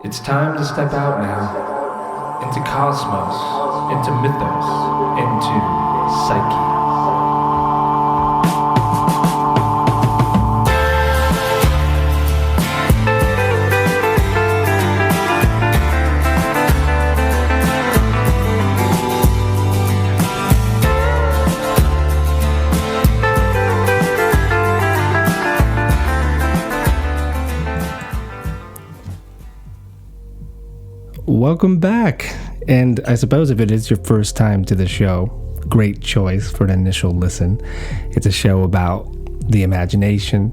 It's time to step out now into cosmos, into mythos, into psyche. Welcome back, and I suppose if it is your first time to the show, great choice for an initial listen. It's a show about the imagination,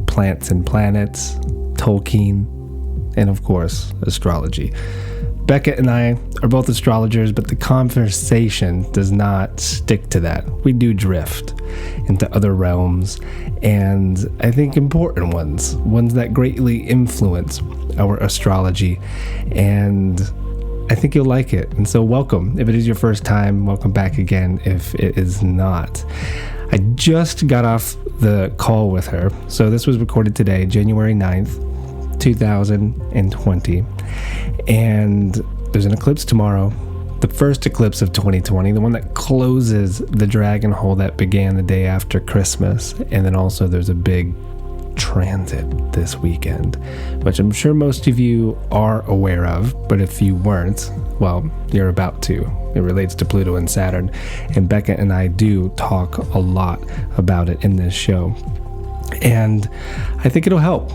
plants and planets, Tolkien, and of course, astrology. Becca and I are both astrologers, but the conversation does not stick to that. We do drift into other realms, and I think important ones that greatly influence our astrology, and I think you'll like it. And so welcome. If it is your first time, welcome back again if it is not. I just got off the call with her. So this was recorded today, January 9th, 2020. And there's an eclipse tomorrow, the first eclipse of 2020, the one that closes the dragon hole that began the day after Christmas. And then also there's a big transit this weekend, which I'm sure most of you are aware of, but if you weren't, well, you're about to. It relates to Pluto and Saturn, and Becca and I do talk a lot about it in this show, and I think it'll help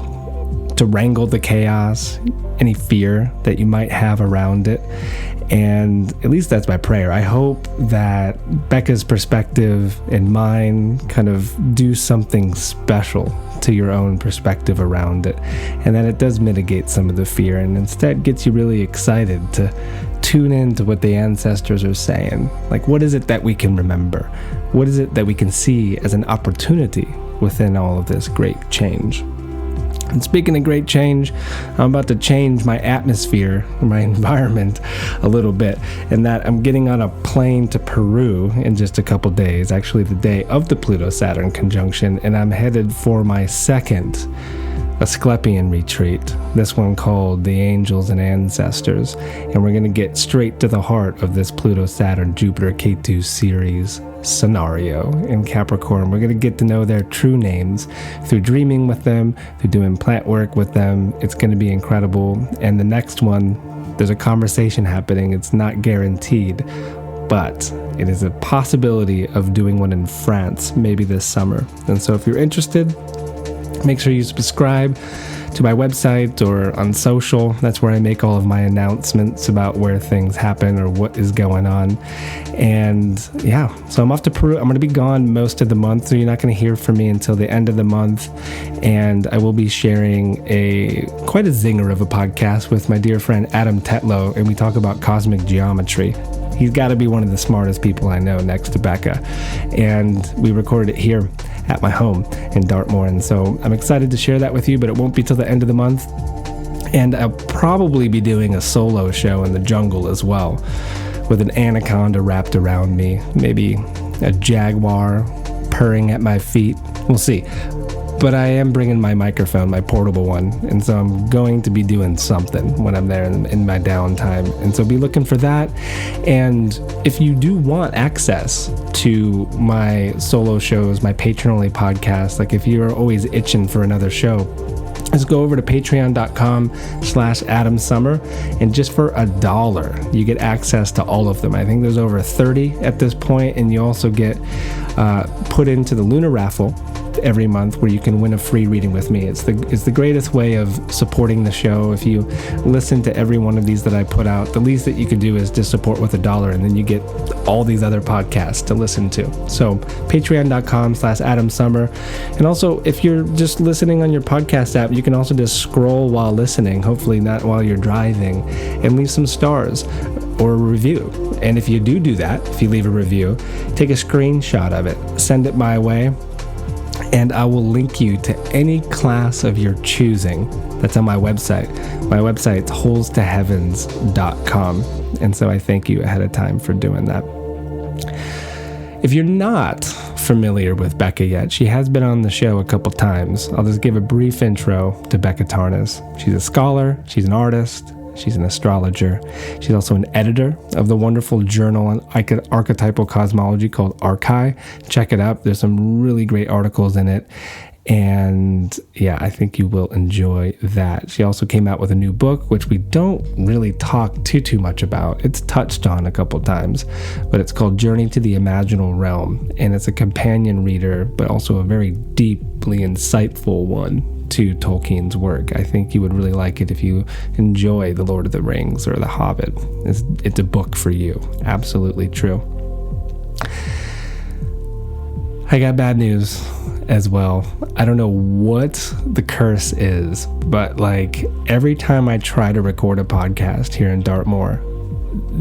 to wrangle the chaos, any fear that you might have around it. And at least that's my prayer. I hope that Becca's perspective and mine kind of do something special to your own perspective around it, and that it does mitigate some of the fear and instead gets you really excited to tune into what the ancestors are saying. Like, what is it that we can remember? What is it that we can see as an opportunity within all of this great change? And speaking of great change, I'm about to change my atmosphere, my environment a little bit, in that I'm getting on a plane to Peru in just a couple days, actually the day of the Pluto-Saturn conjunction, and I'm headed for my second Asclepian retreat, this one called The Angels and Ancestors, and we're going to get straight to the heart of this Pluto-Saturn-Jupiter-Ketu series scenario in Capricorn. We're going to get to know their true names through dreaming with them, through doing plant work with them. It's going to be incredible. And the next one, there's a conversation happening. It's not guaranteed, but it is a possibility of doing one in France, maybe this summer. And so if you're interested, make sure you subscribe to my website or on social. That's where I make all of my announcements about where things happen or what is going on. And yeah, so I'm off to Peru. I'm going to be gone most of the month, so you're not going to hear from me until the end of the month. And I will be sharing quite a zinger of a podcast with my dear friend Adam Tetlow, and we talk about cosmic geometry. He's got to be one of the smartest people I know next to Becca. And we recorded it here at my home in Dartmoor. And so I'm excited to share that with you, but it won't be till the end of the month. And I'll probably be doing a solo show in the jungle as well, with an anaconda wrapped around me, maybe a jaguar purring at my feet. We'll see. But I am bringing my microphone, my portable one, and so I'm going to be doing something when I'm there in my downtime. And so be looking for that. And if you do want access to my solo shows, my patron-only podcast, like if you're always itching for another show, just go over to patreon.com/AdamSummer, and just for $1, you get access to all of them. I think there's over 30 at this point, and you also get put into the Lunar Raffle every month, where you can win a free reading with me. It's the greatest way of supporting the show. If you listen to every one of these that I put out, the least that you can do is just support with $1, and then you get all these other podcasts to listen to. So patreon.com/AdamSummer. And also, if you're just listening on your podcast app, you can also just scroll while listening, hopefully not while you're driving, and leave some stars or a review. And if you do that, if you leave a review, take a screenshot of it, send it my way, and I will link you to any class of your choosing that's on my website. My website's holstoheavens.com, and so I thank you ahead of time for doing that. If you're not familiar with Becca yet, she has been on the show a couple times. I'll just give a brief intro to Becca Tarnas. She's a scholar, she's an artist, She's an astrologer. She's also an editor of the wonderful journal on archetypal cosmology called Archai. Check it out. There's some really great articles in it. And yeah, I think you will enjoy that. She also came out with a new book, which we don't really talk too much about. It's touched on a couple times, but it's called Journey to the Imaginal Realm. And it's a companion reader, but also a very deeply insightful one to Tolkien's work. I think you would really like it if you enjoy The Lord of the Rings or The Hobbit. It's a book for you. Absolutely true. I got bad news as well. I don't know what the curse is, but like every time I try to record a podcast here in Dartmoor,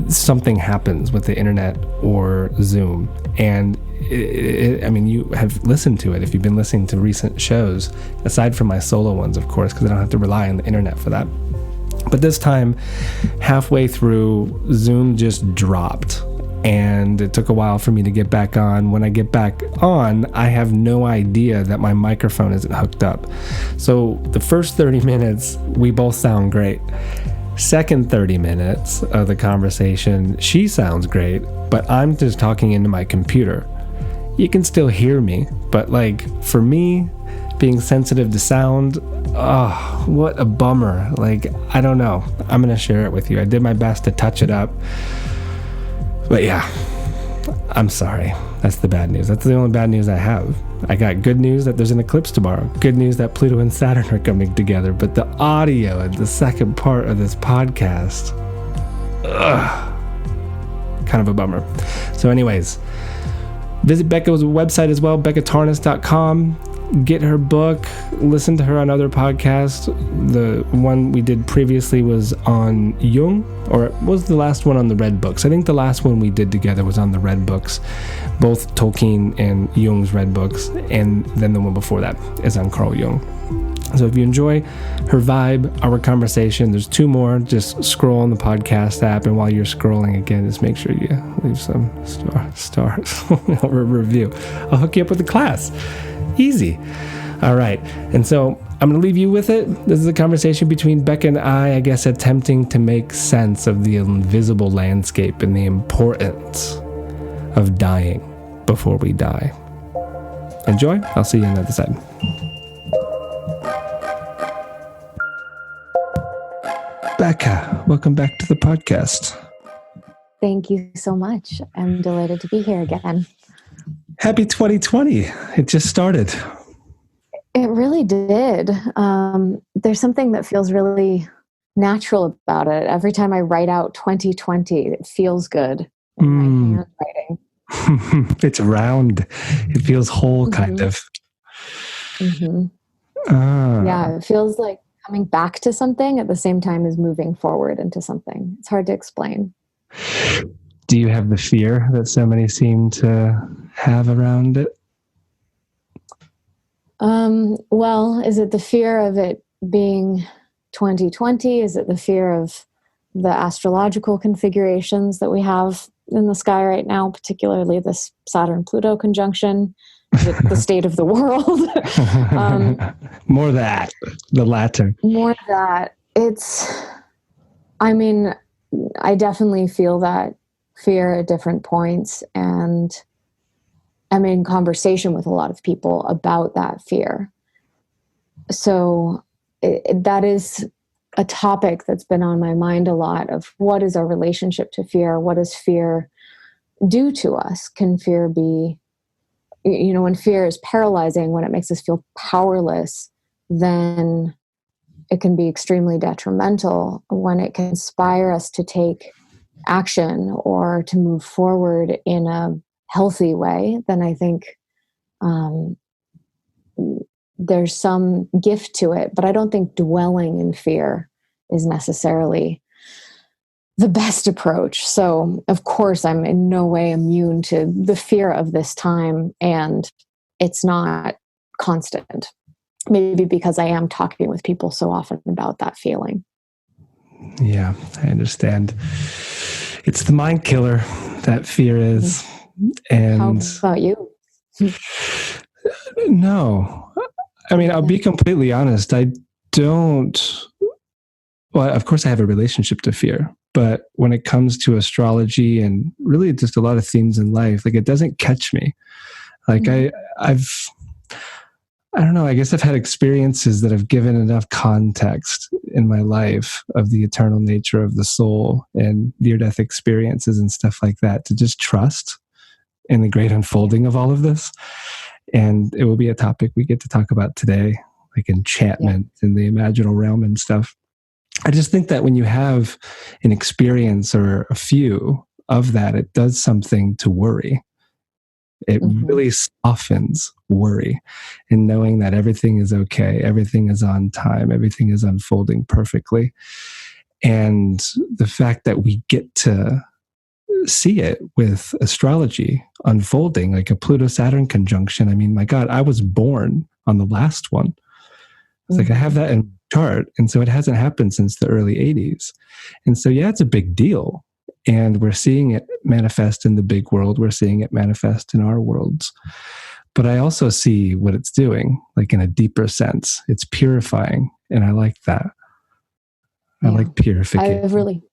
something happens with the internet or Zoom. And I mean, you have listened to it if you've been listening to recent shows, aside from my solo ones, of course, because I don't have to rely on the internet for that. But this time, halfway through, Zoom just dropped. And it took a while for me to get back on. When I get back on, I have no idea that my microphone isn't hooked up. So the first 30 minutes, we both sound great. Second 30 minutes of the conversation, she sounds great, but I'm just talking into my computer. You can still hear me, but like for me, being sensitive to sound, oh, what a bummer. Like, I don't know. I'm going to share it with you. I did my best to touch it up. But yeah, I'm sorry. That's the bad news. That's the only bad news I have. I got good news that there's an eclipse tomorrow. Good news that Pluto and Saturn are coming together. But the audio and the second part of this podcast, kind of a bummer. So anyways, visit Becca's website as well, beccatarnas.com. Get her book, listen to her on other podcasts. The one we did previously was on Jung, or it was the last one on the Red Books. I think the last one we did together was on the Red Books, both Tolkien and Jung's Red Books, and then the one before that is on Carl Jung. So if you enjoy her vibe, our conversation, there's 2 more. Just scroll on the podcast app, and while you're scrolling again, just make sure you leave some stars or a review. I'll hook you up with a class. Easy. All right. And so I'm going to leave you with it. This is a conversation between Becca and I guess, attempting to make sense of the invisible landscape and the importance of dying before we die. Enjoy. I'll see you on the other side. Becca, welcome back to the podcast. Thank you so much. I'm delighted to be here again. Happy 2020. It just started. It really did. There's something that feels really natural about it. Every time I write out 2020, it feels good in my handwriting. It's round. It feels whole, kind of. Yeah, it feels like coming back to something at the same time as moving forward into something. It's hard to explain. Do you have the fear that so many seem to have around it? Well, is it the fear of it being 2020? Is it the fear of the astrological configurations that we have in the sky right now, particularly this Saturn-Pluto conjunction? Is it the state of the world? More that, the latter. More that. I definitely feel that fear at different points, and I'm in conversation with a lot of people about that fear. So that is a topic that's been on my mind a lot, of what is our relationship to fear? What does fear do to us? Can fear be, when fear is paralyzing, when it makes us feel powerless, then it can be extremely detrimental. When it can inspire us to take action or to move forward in a healthy way, then I think there's some gift to it. But I don't think dwelling in fear is necessarily the best approach. So, of course, I'm in no way immune to the fear of this time, and it's not constant. Maybe because I am talking with people so often about that feeling. Yeah, I understand. It's the mind killer, that fear is. And how about you? No. I mean, I'll be completely honest. I don't well, of course I have a relationship to fear, but when it comes to astrology and really just a lot of themes in life, like it doesn't catch me. Like I don't know, I guess I've had experiences that have given enough context in my life of the eternal nature of the soul and near-death experiences and stuff like that to just trust in the great unfolding of all of this. And it will be a topic we get to talk about today, like enchantment and the imaginal realm and stuff. I just think that when you have an experience or a few of that, it does something to worry. It really softens worry, and knowing that everything is okay, everything is on time, everything is unfolding perfectly. And the fact that we get to see it with astrology unfolding, like a Pluto-Saturn conjunction. I mean, my God, I was born on the last one. It's like I have that in my chart. And so it hasn't happened since the early 80s. And so, yeah, it's a big deal. And we're seeing it manifest in the big world. We're seeing it manifest in our worlds. But I also see what it's doing, like in a deeper sense. It's purifying. And I like that. I like purification. I've really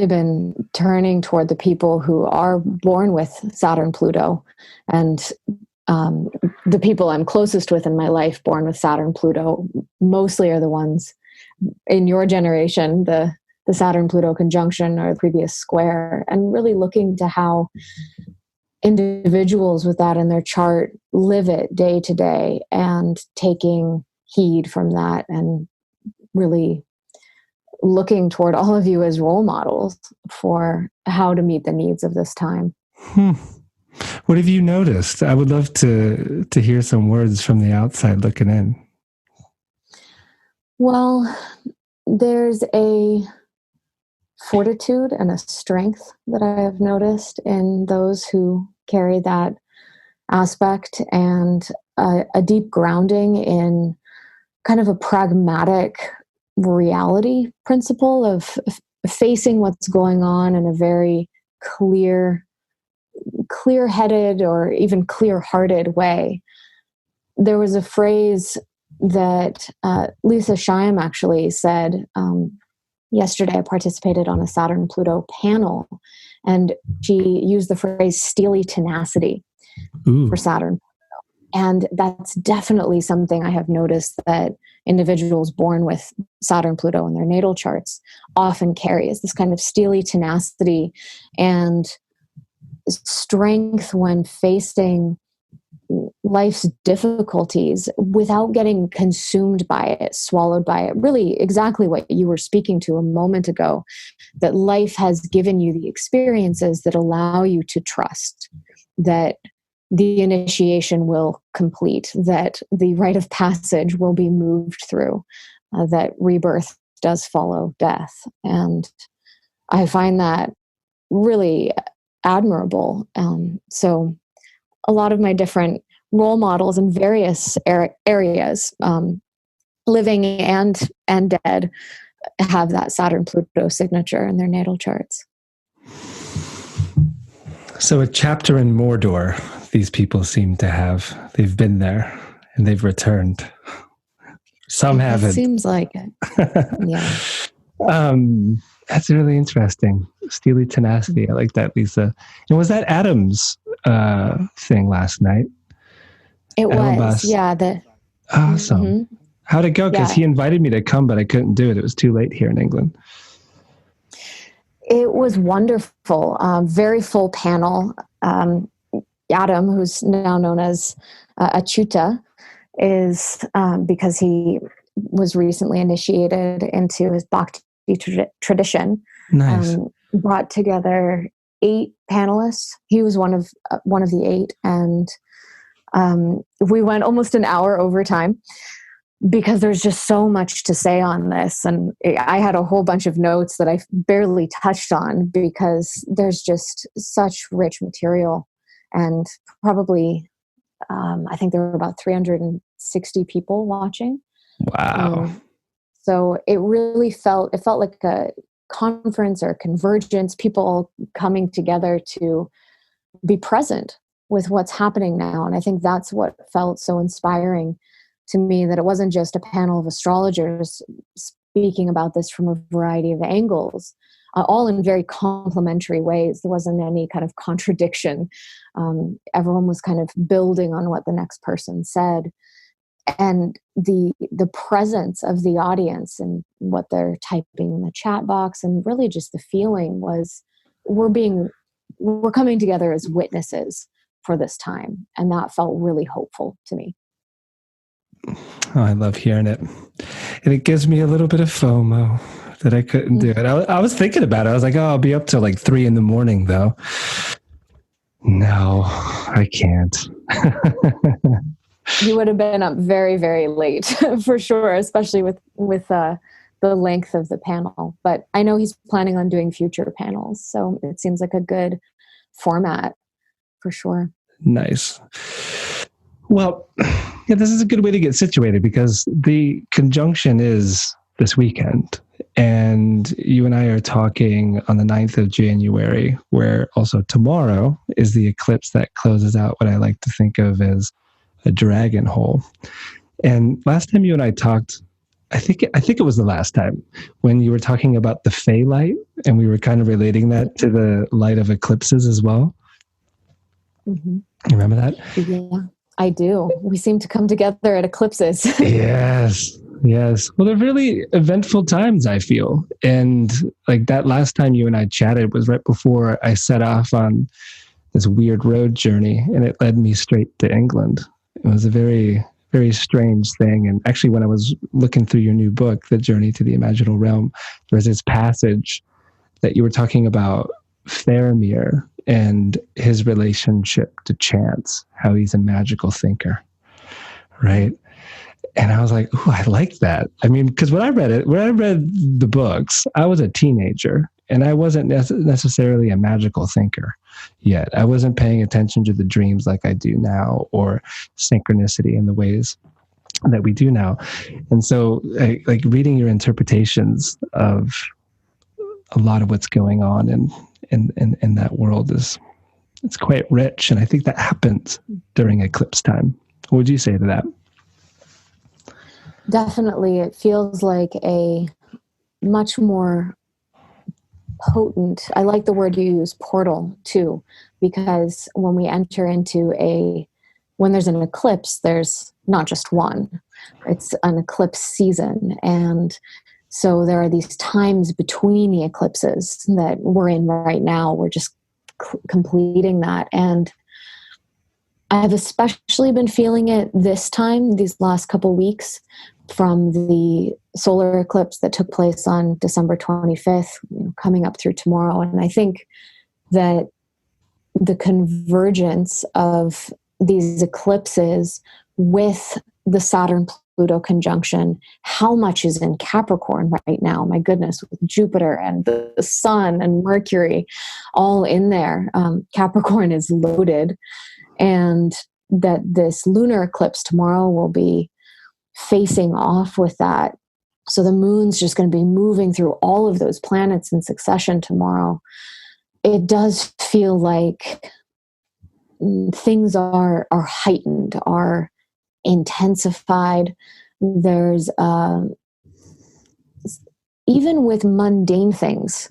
been turning toward the people who are born with Saturn, Pluto, and the people I'm closest with in my life born with Saturn, Pluto, mostly are the ones in your generation, the Saturn Pluto conjunction or the previous square, and really looking to how individuals with that in their chart live it day to day and taking heed from that and really looking toward all of you as role models for how to meet the needs of this time. What have you noticed? I would love to hear some words from the outside looking in. Well, there's a fortitude and a strength that I have noticed in those who carry that aspect, and a deep grounding in kind of a pragmatic reality principle of facing what's going on in a very clear-headed or even clear-hearted way. There was a phrase that Lisa Shyam actually said. Yesterday, I participated on a Saturn-Pluto panel, and she used the phrase steely tenacity for Saturn. And that's definitely something I have noticed that individuals born with Saturn, Pluto in their natal charts often carry, is this kind of steely tenacity and strength when facing life's difficulties without getting consumed by it, swallowed by it. Really exactly what you were speaking to a moment ago, that life has given you the experiences that allow you to trust that the initiation will complete, that the rite of passage will be moved through, that rebirth does follow death. And I find that really admirable. So a lot of my different role models in various areas, living and dead, have that Saturn-Pluto signature in their natal charts. So a chapter in Mordor, these people seem to have. They've been there and they've returned. Some haven't. It seems like it. Yeah. That's really interesting. Steely tenacity. I like that, Lisa. And was that Adam's thing last night? It Adam was. Bus. Yeah. Awesome. How'd it go? Because he invited me to come, but I couldn't do it. It was too late here in England. It was wonderful. Very full panel. Adam, who's now known as Achyuta, is because he was recently initiated into his Bhakti tradition. Nice. Brought together 8 panelists. He was one of the 8, and we went almost an hour over time because there's just so much to say on this. And I had a whole bunch of notes that I barely touched on because there's just such rich material. And probably, I think there were about 360 people watching. Wow. So it really felt like a conference or convergence, people coming together to be present with what's happening now. And I think that's what felt so inspiring to me that it wasn't just a panel of astrologers speaking about this from a variety of angles, all in very complementary ways. There wasn't any kind of contradiction. Everyone was kind of building on what the next person said. And the presence of the audience and what they're typing in the chat box, and really just the feeling was we're coming together as witnesses for this time. And that felt really hopeful to me. Oh, I love hearing it. And it gives me a little bit of FOMO that I couldn't do it. I was thinking about it. I was like, oh, I'll be up till like 3 a.m. though. No, I can't. You would have been up very, very late for sure, especially with the length of the panel. But I know he's planning on doing future panels, so it seems like a good format for sure. Nice. Well, yeah, this is a good way to get situated because the conjunction is this weekend. And you and I are talking on the 9th of January, where also tomorrow is the eclipse that closes out what I like to think of as a dragon hole. And last time you and I talked, I think it was the last time when you were talking about the Fey light, and we were kind of relating that to the light of eclipses as well. Mm-hmm. You remember that? Yeah, I do. We seem to come together at eclipses. Yes. Well, they're really eventful times, I feel. And like that last time you and I chatted was right before I set off on this weird road journey, and it led me straight to England. It was a very, very strange thing. And actually, when I was looking through your new book, The Journey to the Imaginal Realm, there was this passage that you were talking about Faramir and his relationship to chance, how he's a magical thinker, right? And I was like, "Ooh, I like that." I mean, because when I read the books, I was a teenager, and I wasn't necessarily a magical thinker yet. I wasn't paying attention to the dreams like I do now, or synchronicity in the ways that we do now. And so, like reading your interpretations of a lot of what's going on in that world it's quite rich, and I think that happens during eclipse time. What would you say to that? Definitely, it feels like a much more potent, I like the word you use, portal too, because when we enter into when there's an eclipse, there's not just one, it's an eclipse season. And so there are these times between the eclipses that we're in right now. We're just completing that. And I've especially been feeling it this time, these last couple weeks, from the solar eclipse that took place on December 25th, coming up through tomorrow. And I think that the convergence of these eclipses with the Saturn-Pluto conjunction, how much is in Capricorn right now? My goodness, with Jupiter and the Sun and Mercury all in there. Capricorn is loaded. And that this lunar eclipse tomorrow will be facing off with that. So the moon's just going to be moving through all of those planets in succession tomorrow. It does feel like things are heightened, are intensified. There's even with mundane things,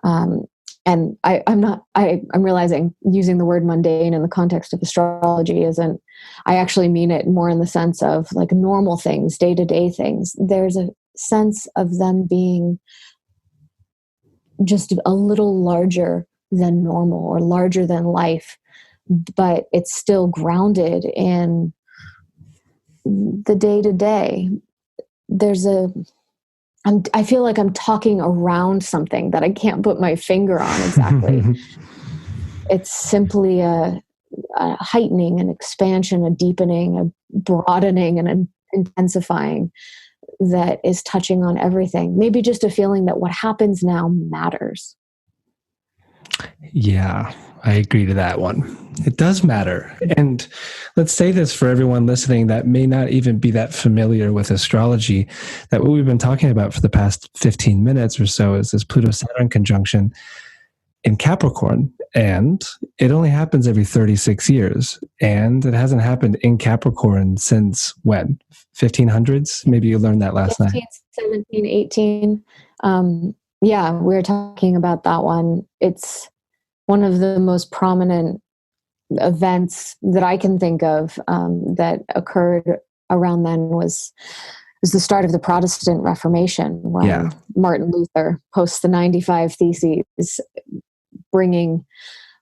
and I'm realizing using the word mundane in the context of astrology isn't, I actually mean it more in the sense of like normal things, day-to-day things. There's a sense of them being just a little larger than normal or larger than life, but it's still grounded in the day-to-day. I feel like I'm talking around something that I can't put my finger on exactly. It's simply a heightening, an expansion, a deepening, a broadening, and an intensifying that is touching on everything. Maybe just a feeling that what happens now matters. Yeah, I agree to that one. It does matter. And let's say this for everyone listening that may not even be that familiar with astrology, that what we've been talking about for the past 15 minutes or so is this Pluto-Saturn conjunction. in Capricorn, and it only happens every 36 years, and it hasn't happened in Capricorn since when? 1500s? Maybe you learned that last 15, night. 17, 18. Yeah, we were talking about that one. It's one of the most prominent events that I can think of that occurred around then was the start of the Protestant Reformation, when Martin Luther posts the 95 Theses, bringing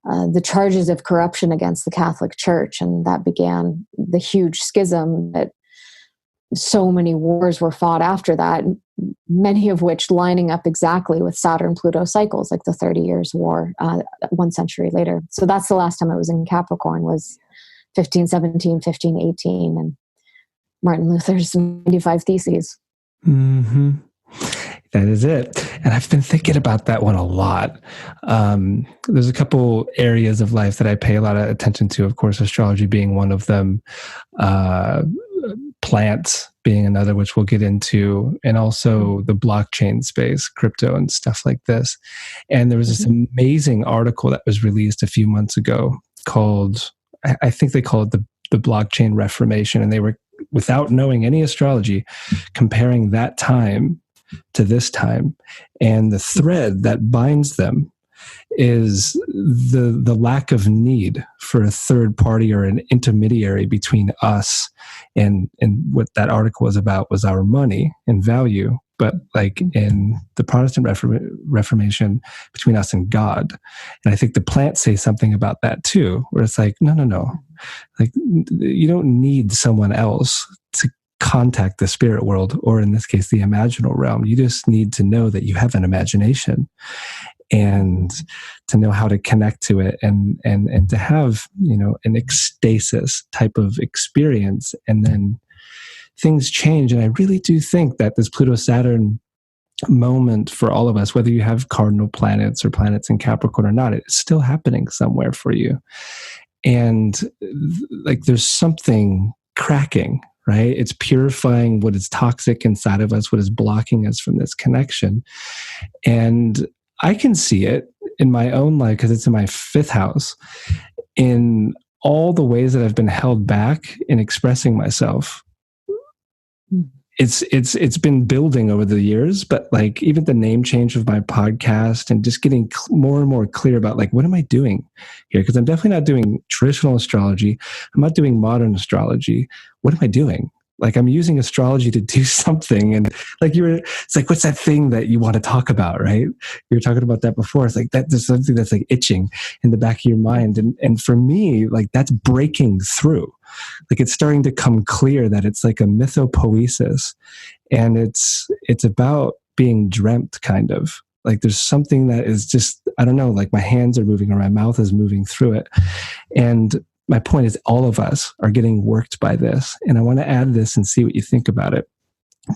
the charges of corruption against the Catholic Church, and that began the huge schism that so many wars were fought after that, many of which lining up exactly with Saturn-Pluto cycles, like the 30 Years' War 1 century later. So that's the last time I was in Capricorn, was 1517, 1518, and Martin Luther's 95 Theses. Mm-hmm. That is it. And I've been thinking about that one a lot. There's a couple areas of life that I pay a lot of attention to, of course, astrology being one of them, plants being another, which we'll get into, and also the blockchain space, crypto and stuff like this. And there was this amazing article that was released a few months ago called, I think they call it the blockchain reformation. And they were, without knowing any astrology, comparing that time to this time, and the thread that binds them is the lack of need for a third party or an intermediary between us and what that article was about was our money and value, but like in the Protestant Reformation, between us and God. And I think the plants say something about that too, where it's like, no, like you don't need someone else to contact the spirit world, or in this case, the imaginal realm. You just need to know that you have an imagination and to know how to connect to it and to have, an ecstasis type of experience. And then things change. And I really do think that this Pluto-Saturn moment for all of us, whether you have cardinal planets or planets in Capricorn or not, it's still happening somewhere for you. And like there's something cracking, right? It's purifying what is toxic inside of us, what is blocking us from this connection. And I can see it in my own life because it's in my fifth house, in all the ways that I've been held back in expressing myself. It's been building over the years, but like even the name change of my podcast and just getting more and more clear about like, what am I doing here? Because I'm definitely not doing traditional astrology. I'm not doing modern astrology. What am I doing? Like I'm using astrology to do something. And like it's like, what's that thing that you want to talk about, right? You were talking about that before. It's like that there's something that's like itching in the back of your mind. And for me, like that's breaking through. Like it's starting to come clear that it's like a mythopoesis, and it's about being dreamt, kind of. Like there's something that is just, I don't know, like my hands are moving or my mouth is moving through it. And my point is all of us are getting worked by this. And I want to add this and see what you think about it.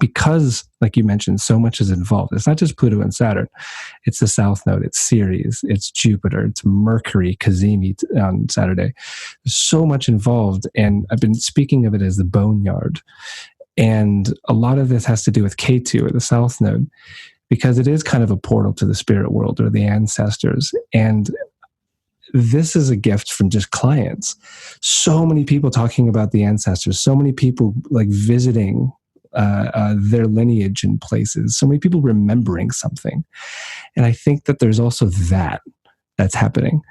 Because, like you mentioned, so much is involved. It's not just Pluto and Saturn. It's the South Node, it's Ceres, it's Jupiter, it's Mercury, Cazimi on Saturday. There's so much involved. And I've been speaking of it as the boneyard. And a lot of this has to do with K2 or the South Node, because it is kind of a portal to the spirit world or the ancestors. And this is a gift from just clients. So many people talking about the ancestors, so many people like visiting their lineage in places, so many people remembering something. And I think that there's also that's happening.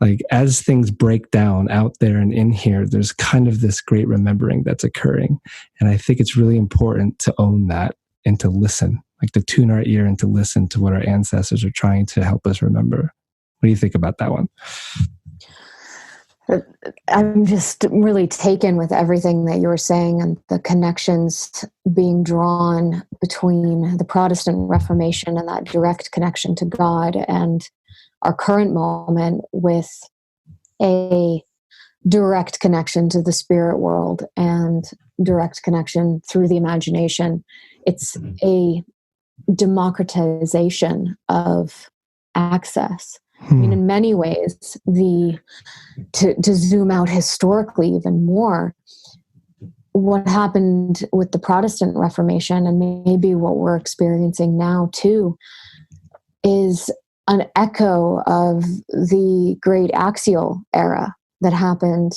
Like as things break down out there and in here, there's kind of this great remembering that's occurring. And I think it's really important to own that and to listen, like to tune our ear and to listen to what our ancestors are trying to help us remember. What do you think about that one? I'm just really taken with everything that you were saying and the connections being drawn between the Protestant Reformation and that direct connection to God, and our current moment with a direct connection to the spirit world and direct connection through the imagination. It's a democratization of access. I mean, in many ways, to zoom out historically even more, what happened with the Protestant Reformation, and maybe what we're experiencing now too, is an echo of the great axial era that happened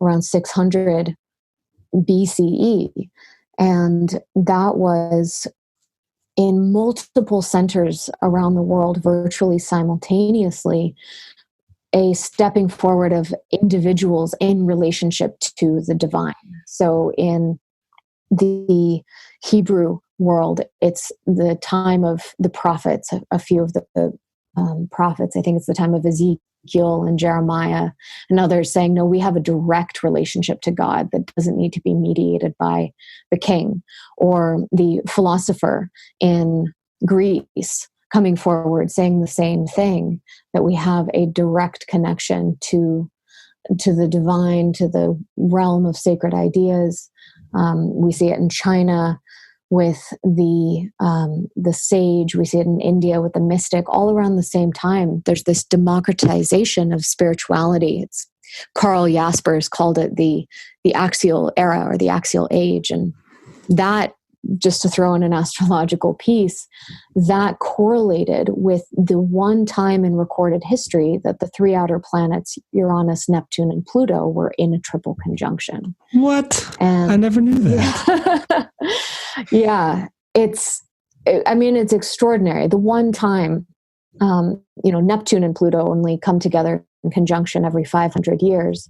around 600 BCE. And that was in multiple centers around the world, virtually simultaneously, a stepping forward of individuals in relationship to the divine. So in the Hebrew world, it's the time of the prophets, a few of the prophets. I think it's the time of Ezekiel and Jeremiah and others saying, no, we have a direct relationship to God that doesn't need to be mediated by the king. Or the philosopher in Greece coming forward saying the same thing, that we have a direct connection to the divine, to the realm of sacred ideas. We see it in China with the sage. We see it in India with the mystic. All around the same time, there's this democratization of spirituality. It's Karl Jaspers called it the axial era or the axial age, and that, just to throw in an astrological piece, that correlated with the one time in recorded history that the three outer planets, Uranus, Neptune, and Pluto, were in a triple conjunction. What? And I never knew that. yeah, it's extraordinary. The one time, Neptune and Pluto only come together in conjunction every 500 years.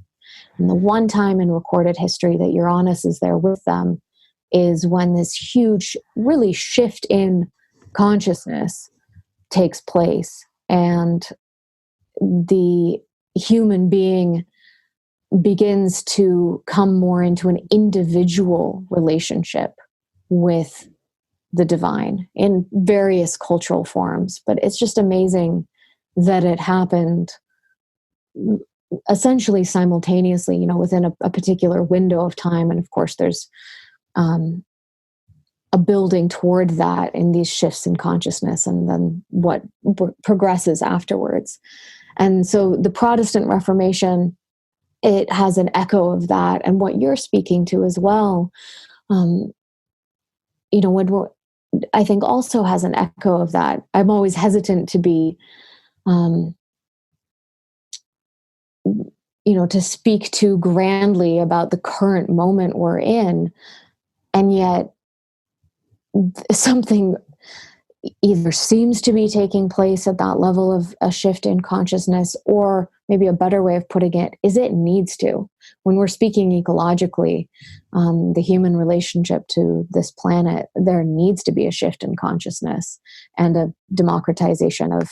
And the one time in recorded history that Uranus is there with them is when this huge, really shift in consciousness takes place. And the human being begins to come more into an individual relationship with the divine in various cultural forms. But it's just amazing that it happened essentially simultaneously, within a particular window of time. And of course, there's a building toward that in these shifts in consciousness, and then what progresses afterwards. And so the Protestant Reformation, it has an echo of that, and what you're speaking to as well, I think also has an echo of that. I'm always hesitant to be, to speak too grandly about the current moment we're in, and yet something either seems to be taking place at that level of a shift in consciousness, or maybe a better way of putting it is it needs to. When we're speaking ecologically, the human relationship to this planet, there needs to be a shift in consciousness and a democratization of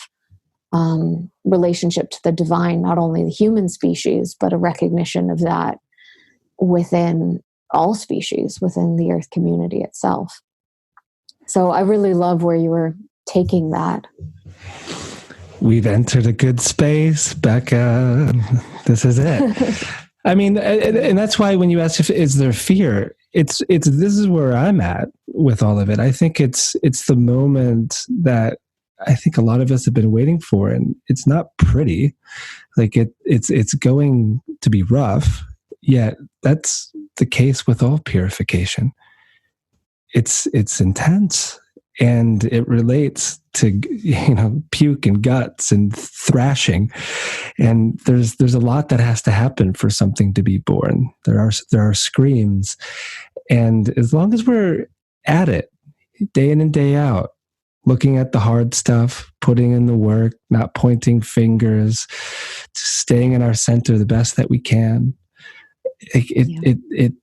relationship to the divine, not only the human species, but a recognition of that within all species, within the earth community itself. So I really love where you were taking that. We've entered a good space, Becca. This is it. I mean, and that's why when you ask if is there fear, it's this is where I'm at with all of it. I think it's the moment that I think a lot of us have been waiting for, and it's not pretty. Like it's going to be rough. Yet that's the case with all purification. It's intense, and it relates to puke and guts and thrashing, and there's a lot that has to happen for something to be born. There are screams, and as long as we're at it day in and day out, looking at the hard stuff, putting in the work, not pointing fingers, staying in our center the best that we can, it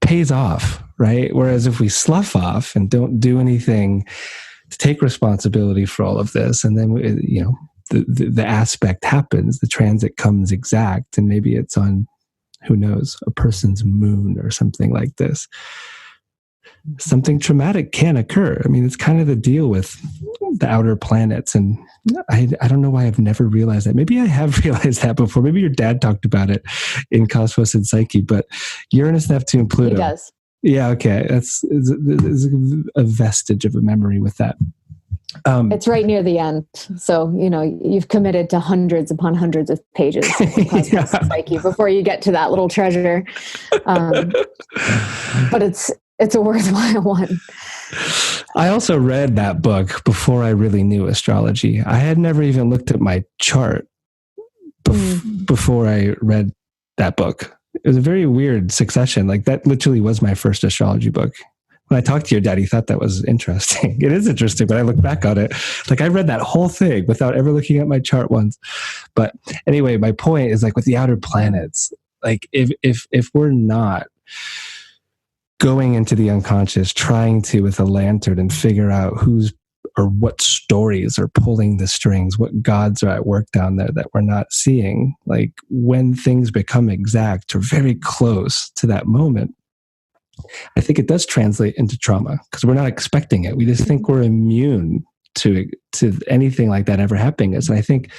pays off, right? Whereas if we slough off and don't do anything to take responsibility for all of this, and then the aspect happens, the transit comes exact, and maybe it's on, who knows, a person's moon or something like this. Something traumatic can occur. I mean, it's kind of the deal with the outer planets, and I don't know why I've never realized that. Maybe I have realized that before. Maybe your dad talked about it in Cosmos and Psyche, but Uranus, Neptune, Pluto. He does. Yeah, okay. That's a vestige of a memory with that. It's right near the end. So, you've committed to hundreds upon hundreds of pages of Cosmos and Psyche before you get to that little treasure. But it's a worthwhile one. I also read that book before I really knew astrology. I had never even looked at my chart before I read that book. It was a very weird succession. Like that literally was my first astrology book. When I talked to your dad, he thought that was interesting. It is interesting, but I look back on it. Like I read that whole thing without ever looking at my chart once. But anyway, my point is like with the outer planets, like if we're not going into the unconscious, trying to with a lantern and figure out who's or what stories are pulling the strings, what gods are at work down there that we're not seeing. Like when things become exact or very close to that moment, I think it does translate into trauma because we're not expecting it. We just think we're immune to anything like that ever happening. And I think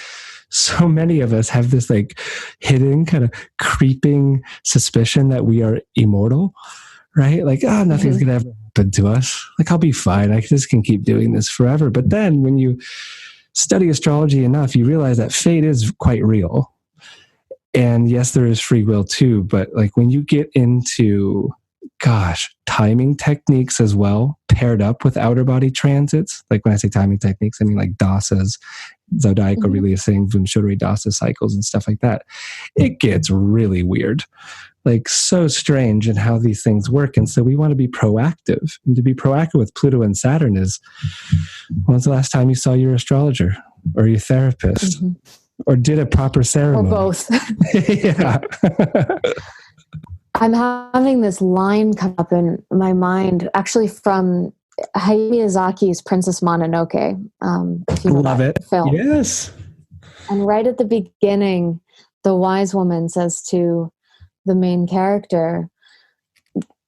so many of us have this like hidden kind of creeping suspicion that we are immortal, right? Like, oh, nothing's going to ever happen to us. Like, I'll be fine. I just can keep doing this forever. But then when you study astrology enough, you realize that fate is quite real. And yes, there is free will too. But like when you get into, timing techniques as well, paired up with outer body transits. Like when I say timing techniques, I mean like dasas, zodiacal releasing, Vimshodari dasa cycles and stuff like that. It gets really weird. Like so strange in how these things work. And so we want to be proactive. And to be proactive with Pluto and Saturn is, when's the last time you saw your astrologer or your therapist or did a proper ceremony? Or both. Yeah. I'm having this line come up in my mind, actually from Hayao Miyazaki's Princess Mononoke. If you know Love that it. film. Yes. And right at the beginning, the wise woman says to the main character,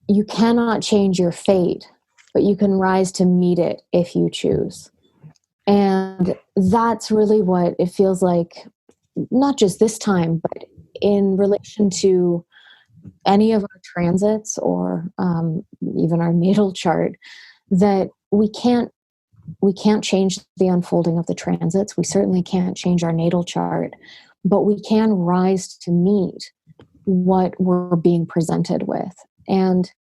you cannot change your fate, but you can rise to meet it if you choose. And that's really what it feels like, not just this time, but in relation to any of our transits or even our natal chart, that we can't change the unfolding of the transits. We certainly can't change our natal chart, but we can rise to meet what we're being presented with. And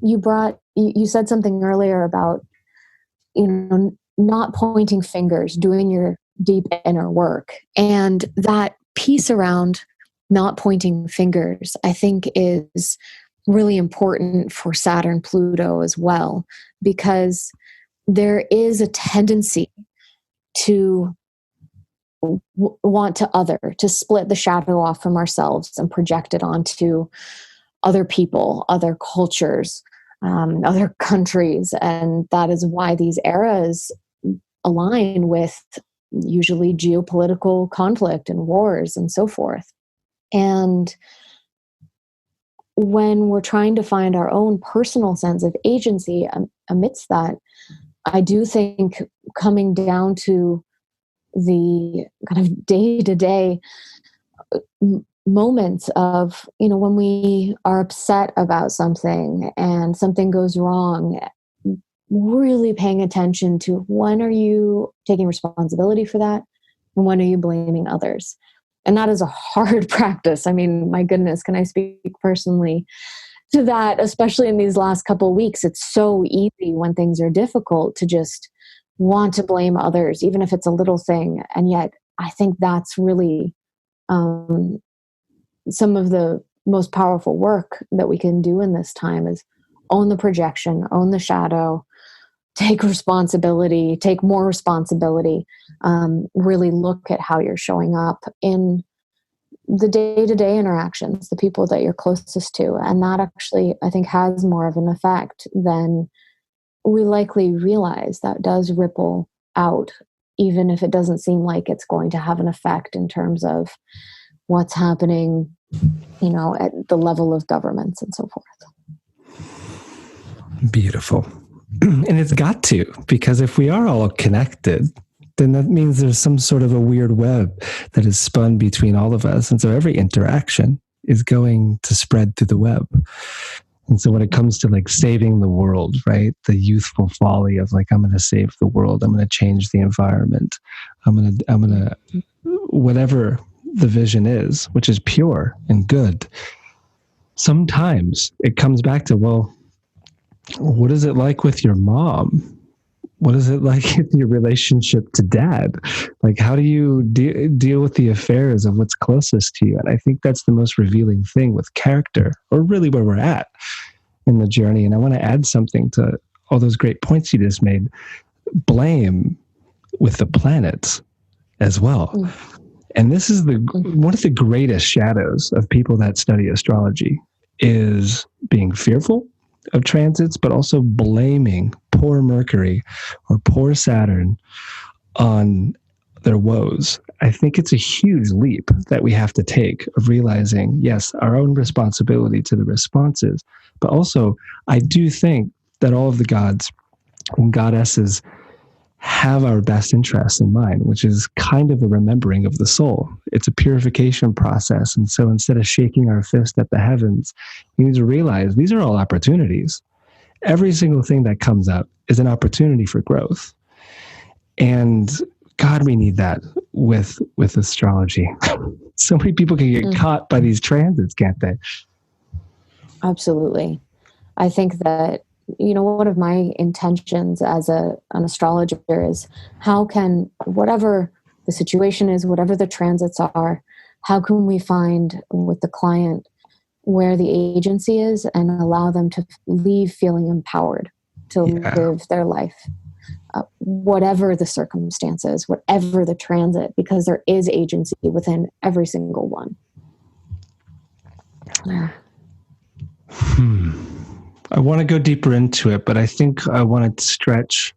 you said something earlier about, not pointing fingers, doing your deep inner work. And that piece around not pointing fingers, I think, is really important for Saturn Pluto as well, because there is a tendency to want to split the shadow off from ourselves and project it onto other people, other cultures, other countries. And that is why these eras align with usually geopolitical conflict and wars and so forth. And when we're trying to find our own personal sense of agency amidst that, I do think coming down to the kind of day-to-day moments of, when we are upset about something and something goes wrong, really paying attention to when are you taking responsibility for that and when are you blaming others. And that is a hard practice. I mean, my goodness, can I speak personally to that, especially in these last couple of weeks? It's so easy when things are difficult to just want to blame others, even if it's a little thing. And yet I think that's really some of the most powerful work that we can do in this time is own the projection, own the shadow, take responsibility, take more responsibility, really look at how you're showing up in the day-to-day interactions, the people that you're closest to. And that actually, I think, has more of an effect than we likely realize. That does ripple out, even if it doesn't seem like it's going to have an effect in terms of what's happening, at the level of governments and so forth. Beautiful. And it's got to, because if we are all connected, then that means there's some sort of a weird web that is spun between all of us. And so every interaction is going to spread through the web. And so when it comes to like saving the world, right? The youthful folly of like, I'm going to save the world. I'm going to change the environment. I'm going to, whatever the vision is, which is pure and good. Sometimes it comes back to, well, What is it like with your mom? What is it like in your relationship to dad? Like, how do you deal with the affairs of what's closest to you? And I think that's the most revealing thing with character, or really where we're at in the journey. And I want to add something to all those great points you just made. Blame with the planets as well. And this is one of the greatest shadows of people that study astrology, is being fearful of transits, but also blaming poor Mercury or poor Saturn on their woes. I think it's a huge leap that we have to take of realizing, yes, our own responsibility to the responses, but also I do think that all of the gods and goddesses have our best interests in mind, which is kind of a remembering of the soul. It's a purification process. And so instead of shaking our fist at the heavens, we need to realize these are all opportunities. Every single thing that comes up is an opportunity for growth. And God, we need that with astrology. So many people can get caught by these transits, can't they? Absolutely. I think that, one of my intentions as an astrologer is how can, whatever the situation is, whatever the transits are, how can we find with the client where the agency is and allow them to leave feeling empowered to live their life, whatever the circumstances, whatever the transit, because there is agency within every single one. Yeah. I want to go deeper into it, but I think I want to stretch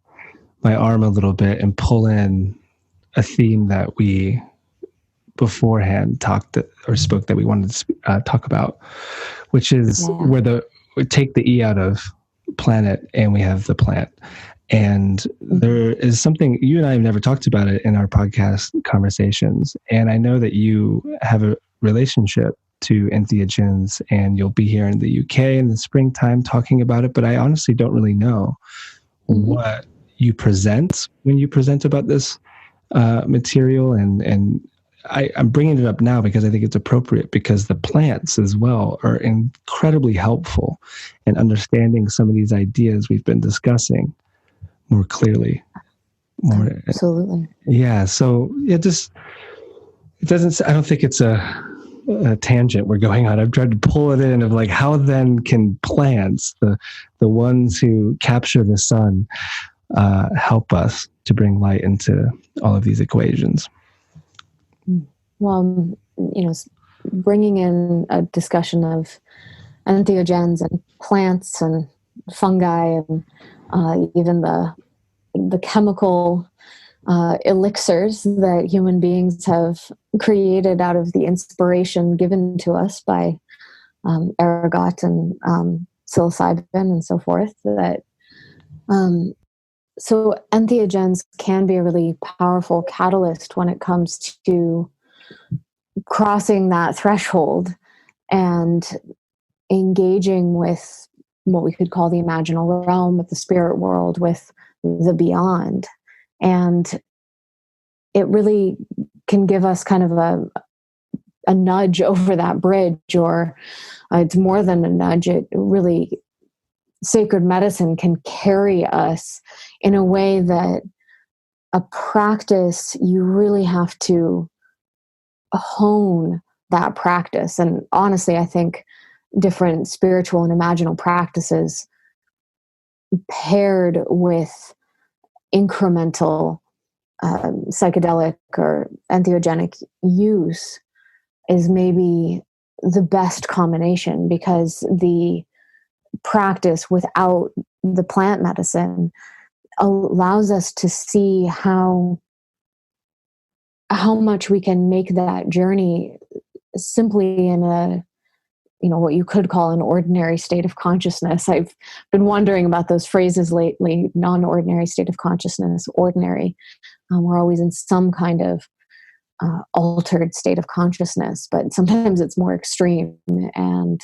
my arm a little bit and pull in a theme that we beforehand spoke that we wanted to talk about, which is where we take the E out of planet and we have the plant. And there is something, you and I have never talked about it in our podcast conversations. And I know that you have a relationship to entheogens, and you'll be here in the UK in the springtime talking about it. But I honestly don't really know what you present when you present about this material. And I'm bringing it up now because I think it's appropriate, because the plants as well are incredibly helpful in understanding some of these ideas we've been discussing more clearly. Absolutely. Yeah. So I don't think it's a tangent we're going on. I've tried to pull it in of like, how then can plants, the ones who capture the sun, help us to bring light into all of these equations? Well, bringing in a discussion of entheogens and plants and fungi and even the chemical elixirs that human beings have created out of the inspiration given to us by ergot and psilocybin and so forth. So entheogens can be a really powerful catalyst when it comes to crossing that threshold and engaging with what we could call the imaginal realm, with the spirit world, with the beyond. And it really can give us kind of a nudge over that bridge, or it's more than a nudge. It really, sacred medicine can carry us in a way that a practice, you really have to hone that practice. And honestly, I think different spiritual and imaginal practices paired with incremental psychedelic or entheogenic use is maybe the best combination, because the practice without the plant medicine allows us to see how much we can make that journey simply in a, what you could call an ordinary state of consciousness. I've been wondering about those phrases lately: non-ordinary state of consciousness, ordinary. We're always in some kind of altered state of consciousness, but sometimes it's more extreme and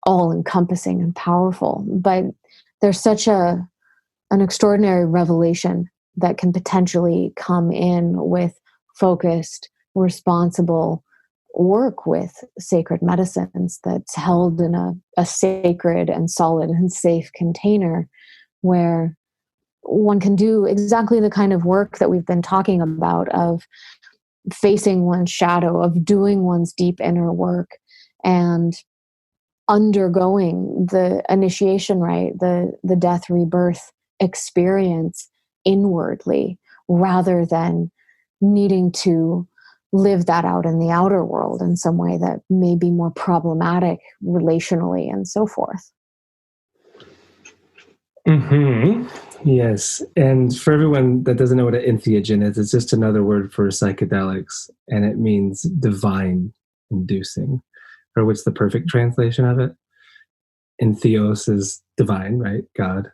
all-encompassing and powerful. But there's such an extraordinary revelation that can potentially come in with focused, responsible, work with sacred medicines that's held in a sacred and solid and safe container where one can do exactly the kind of work that we've been talking about, of facing one's shadow, of doing one's deep inner work, and undergoing the initiation rite, the death rebirth experience inwardly, rather than needing to live that out in the outer world in some way that may be more problematic relationally and so forth. Yes. And for everyone that doesn't know what an entheogen is, it's just another word for psychedelics, and it means divine inducing, or what's the perfect translation of it? Entheos is divine, right? God.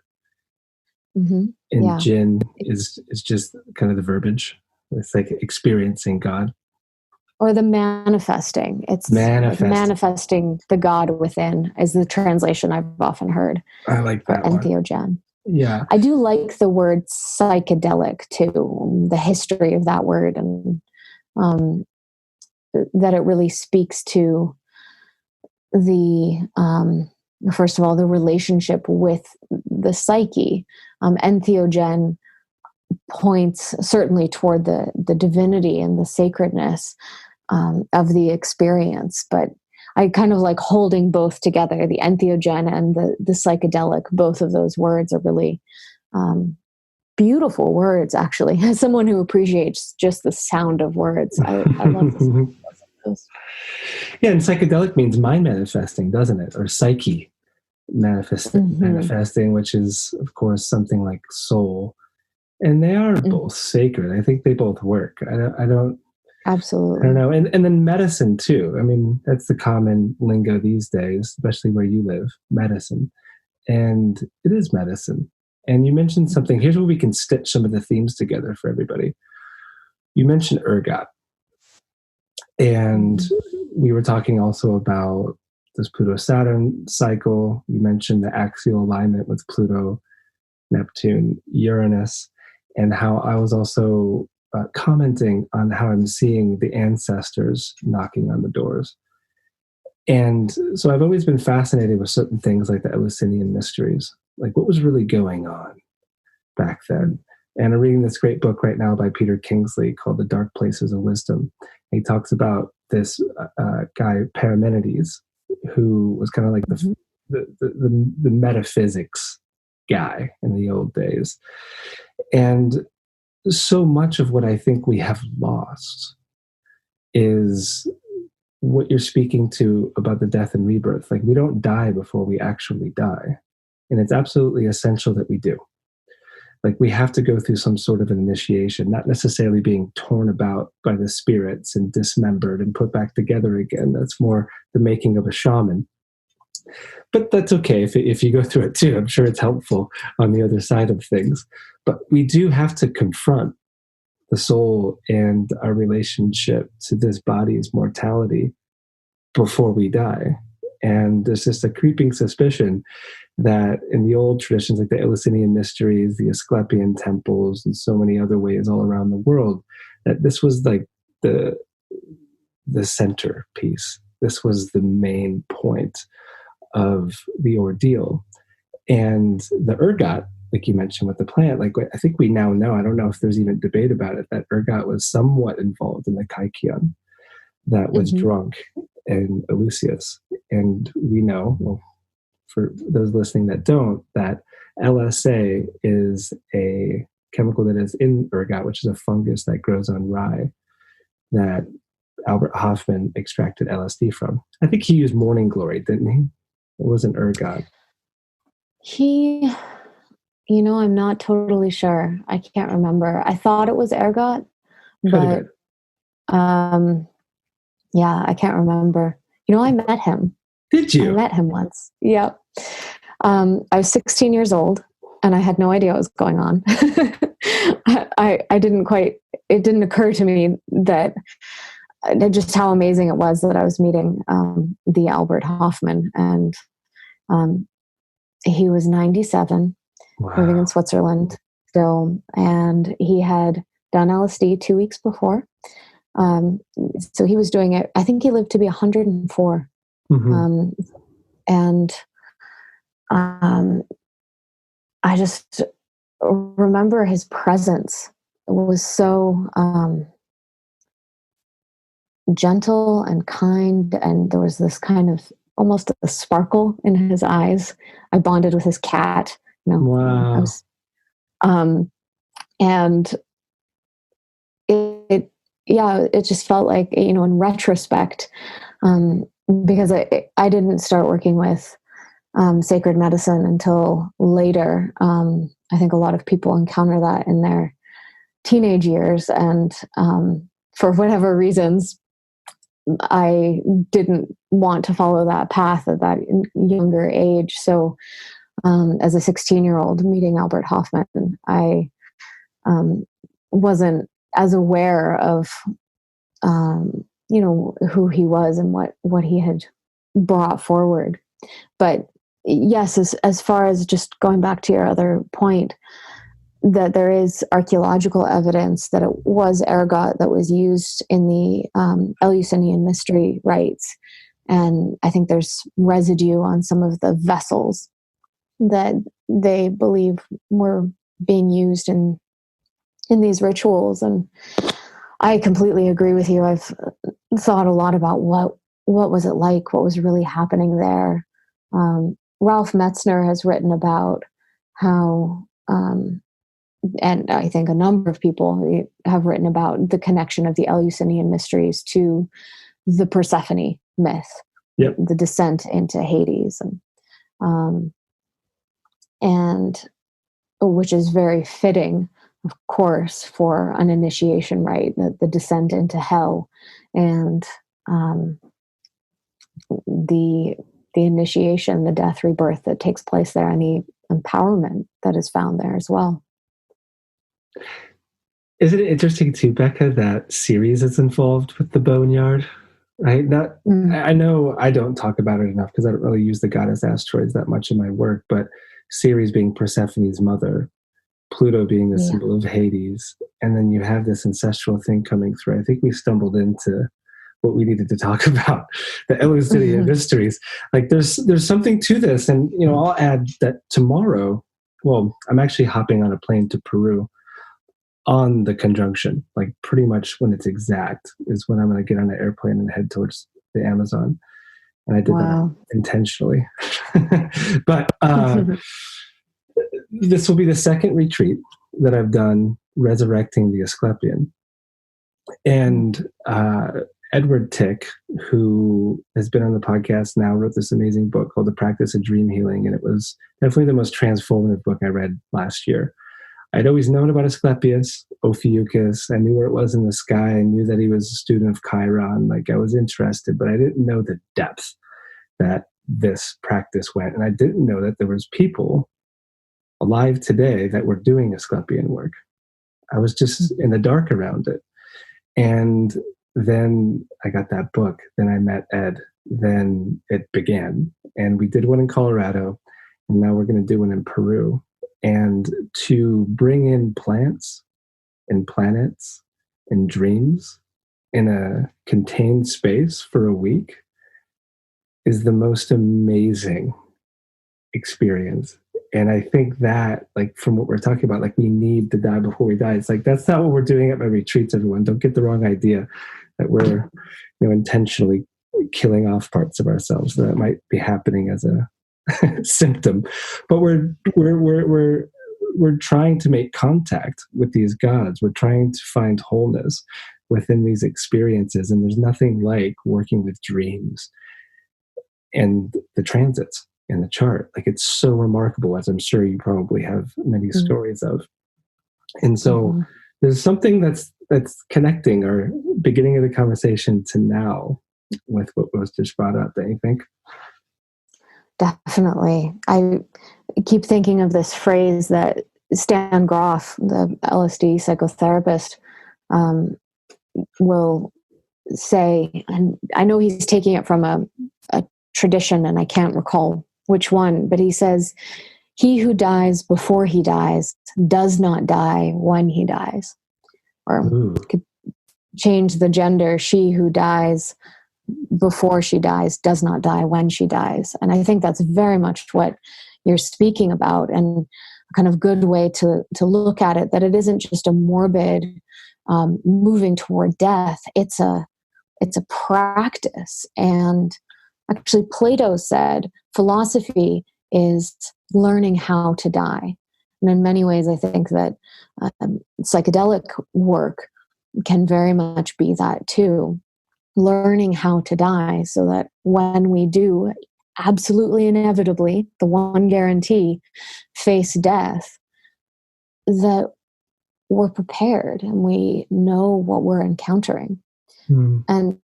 Mm-hmm. And jinn is just kind of the verbiage. It's like experiencing God. Or the manifesting. It's like manifesting the God within is the translation I've often heard. I like that one. Entheogen. Yeah. I do like the word psychedelic too, the history of that word, and that it really speaks to the, first of all, the relationship with the psyche. Entheogen points certainly toward the divinity and the sacredness of the experience, but I kind of like holding both together, the entheogen and the psychedelic. Both of those words are really beautiful words, actually. As someone who appreciates just the sound of words, I love the sound of those. Yeah, and psychedelic means mind manifesting, doesn't it? Or psyche manifesting, which is, of course, something like soul. And they are both sacred. I think they both work. I don't Absolutely. I don't know. And then medicine too. I mean, that's the common lingo these days, especially where you live, medicine. And it is medicine. And you mentioned something. Here's where we can stitch some of the themes together for everybody. You mentioned ergot. And we were talking also about this Pluto-Saturn cycle. You mentioned the axial alignment with Pluto, Neptune, Uranus, and how I was also commenting on how I'm seeing the ancestors knocking on the doors. And so I've always been fascinated with certain things like the Eleusinian mysteries, like what was really going on back then. And I'm reading this great book right now by Peter Kingsley called The Dark Places of Wisdom. And he talks about this guy, Parmenides, who was kind of like the metaphysics guy in the old days. And so much of what I think we have lost is what you're speaking to about the death and rebirth. Like, we don't die before we actually die. And it's absolutely essential that we do. Like, we have to go through some sort of an initiation, not necessarily being torn about by the spirits and dismembered and put back together again. That's more the making of a shaman. But that's okay if you go through it too. I'm sure it's helpful on the other side of things. But we do have to confront the soul and our relationship to this body's mortality before we die. And there's just a creeping suspicion that in the old traditions, like the Eleusinian mysteries, the Asclepian temples, and so many other ways all around the world, that this was like the centerpiece. This was the main point of the ordeal. And the ergot, like you mentioned with the plant, like I think we now know, I don't know if there's even debate about it, that ergot was somewhat involved in the Kaikion that was drunk in Eleusis. And we know, well, for those listening that don't, that LSA is a chemical that is in ergot, which is a fungus that grows on rye that Albert Hofmann extracted LSD from. I think he used morning glory, didn't he? It wasn't ergot. I'm not totally sure. I can't remember. I thought it was ergot, but I can't remember. I met him. Did you? I met him once. Yep. I was 16 years old and I had no idea what was going on. I didn't quite, it didn't occur to me that just how amazing it was that I was meeting the Albert Hofmann. And he was 97, living in Switzerland still. And he had done LSD 2 weeks before. So he was doing it. I think he lived to be 104. Mm-hmm. And I just remember his presence was so gentle and kind, and there was this kind of almost a sparkle in his eyes. I bonded with his cat. Wow. I was, and it just felt like, in retrospect, because I didn't start working with sacred medicine until later. I think a lot of people encounter that in their teenage years, and for whatever reasons, I didn't want to follow that path at that younger age. So, as a 16-year-old meeting Albert Hoffman, I wasn't as aware of, who he was and what he had brought forward. But yes, as far as just going back to your other point, that there is archaeological evidence that it was ergot that was used in the Eleusinian mystery rites. And I think there's residue on some of the vessels that they believe were being used in these rituals. And I completely agree with you. I've thought a lot about what was it like, what was really happening there. Ralph Metzner has written about how, and I think a number of people have written about the connection of the Eleusinian mysteries to the Persephone myth, yep. The descent into Hades, and which is very fitting, of course, for an initiation rite, the descent into hell, and the initiation, the death, rebirth that takes place there, and the empowerment that is found there as well. Isn't it interesting too, Becca, that Ceres is involved with the boneyard? Right? I know I don't talk about it enough because I don't really use the goddess asteroids that much in my work, but Ceres being Persephone's mother, Pluto being the symbol of Hades, and then you have this ancestral thing coming through. I think we stumbled into what we needed to talk about, the Eleusinian mysteries. Like there's something to this. And, I'll add that tomorrow, well, I'm actually hopping on a plane to Peru on the conjunction, like pretty much when it's exact is when I'm going to get on an airplane and head towards the Amazon. And I did that intentionally. But this will be the second retreat that I've done resurrecting the Asclepian. And Edward Tick, who has been on the podcast now, wrote this amazing book called The Practice of Dream Healing. And it was definitely the most transformative book I read last year. I'd always known about Asclepius, Ophiuchus. I knew where it was in the sky. I knew that he was a student of Chiron. Like I was interested, but I didn't know the depth that this practice went. And I didn't know that there was people alive today that were doing Asclepian work. I was just in the dark around it. And then I got that book. Then I met Ed. Then it began. And we did one in Colorado. And now we're going to do one in Peru. And to bring in plants and planets and dreams in a contained space for a week is the most amazing experience. And I think that, like, from what we're talking about, like, we need to die before we die. It's like, that's not what we're doing at my retreats, everyone. Don't get the wrong idea that we're, intentionally killing off parts of ourselves that might be happening as a symptom. But we're trying to make contact with these gods. We're trying to find wholeness within these experiences. And there's nothing like working with dreams and the transits and the chart. Like, it's so remarkable, as I'm sure you probably have many stories of. And so there's something that's connecting our beginning of the conversation to now with what was just brought up, don't you think? Definitely. I keep thinking of this phrase that Stan Groff, the LSD psychotherapist, will say, and I know he's taking it from a tradition, and I can't recall which one, but he says, "He who dies before he dies does not die when he dies." Or change the gender. She who dies before she dies does not die when she dies. And I think that's very much what you're speaking about, and a kind of good way to look at it, that it isn't just a morbid moving toward death. It's a practice. And actually, Plato said philosophy is learning how to die. And in many ways, I think that psychedelic work can very much be that too. Learning how to die, so that when we do, absolutely inevitably, the one guarantee, face death, that we're prepared and we know what we're encountering. And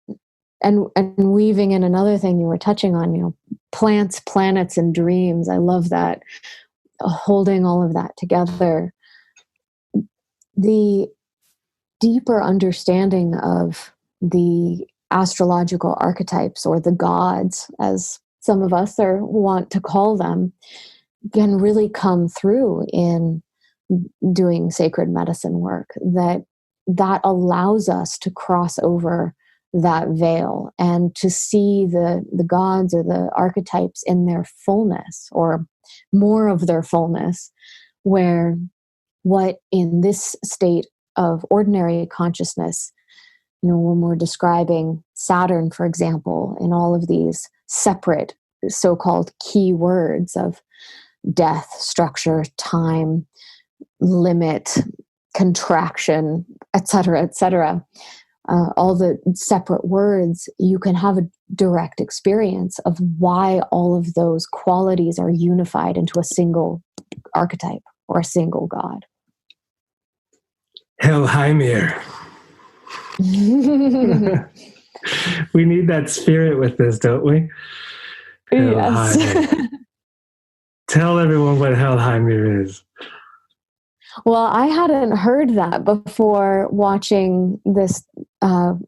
weaving in another thing you were touching on, plants, planets, and dreams. I love that, holding all of that together. The deeper understanding of the astrological archetypes, or the gods, as some of us want to call them, can really come through in doing sacred medicine work. That allows us to cross over that veil and to see the gods or the archetypes in their fullness, or more of their fullness, where what in this state of ordinary consciousness, when we're describing Saturn, for example, in all of these separate so-called key words of death, structure, time, limit, contraction, etc., all the separate words, you can have a direct experience of why all of those qualities are unified into a single archetype or a single god. Hellheimir. We need that spirit with this, don't we? Yes. Tell everyone what Hellheimir is. Well, I hadn't heard that before watching this not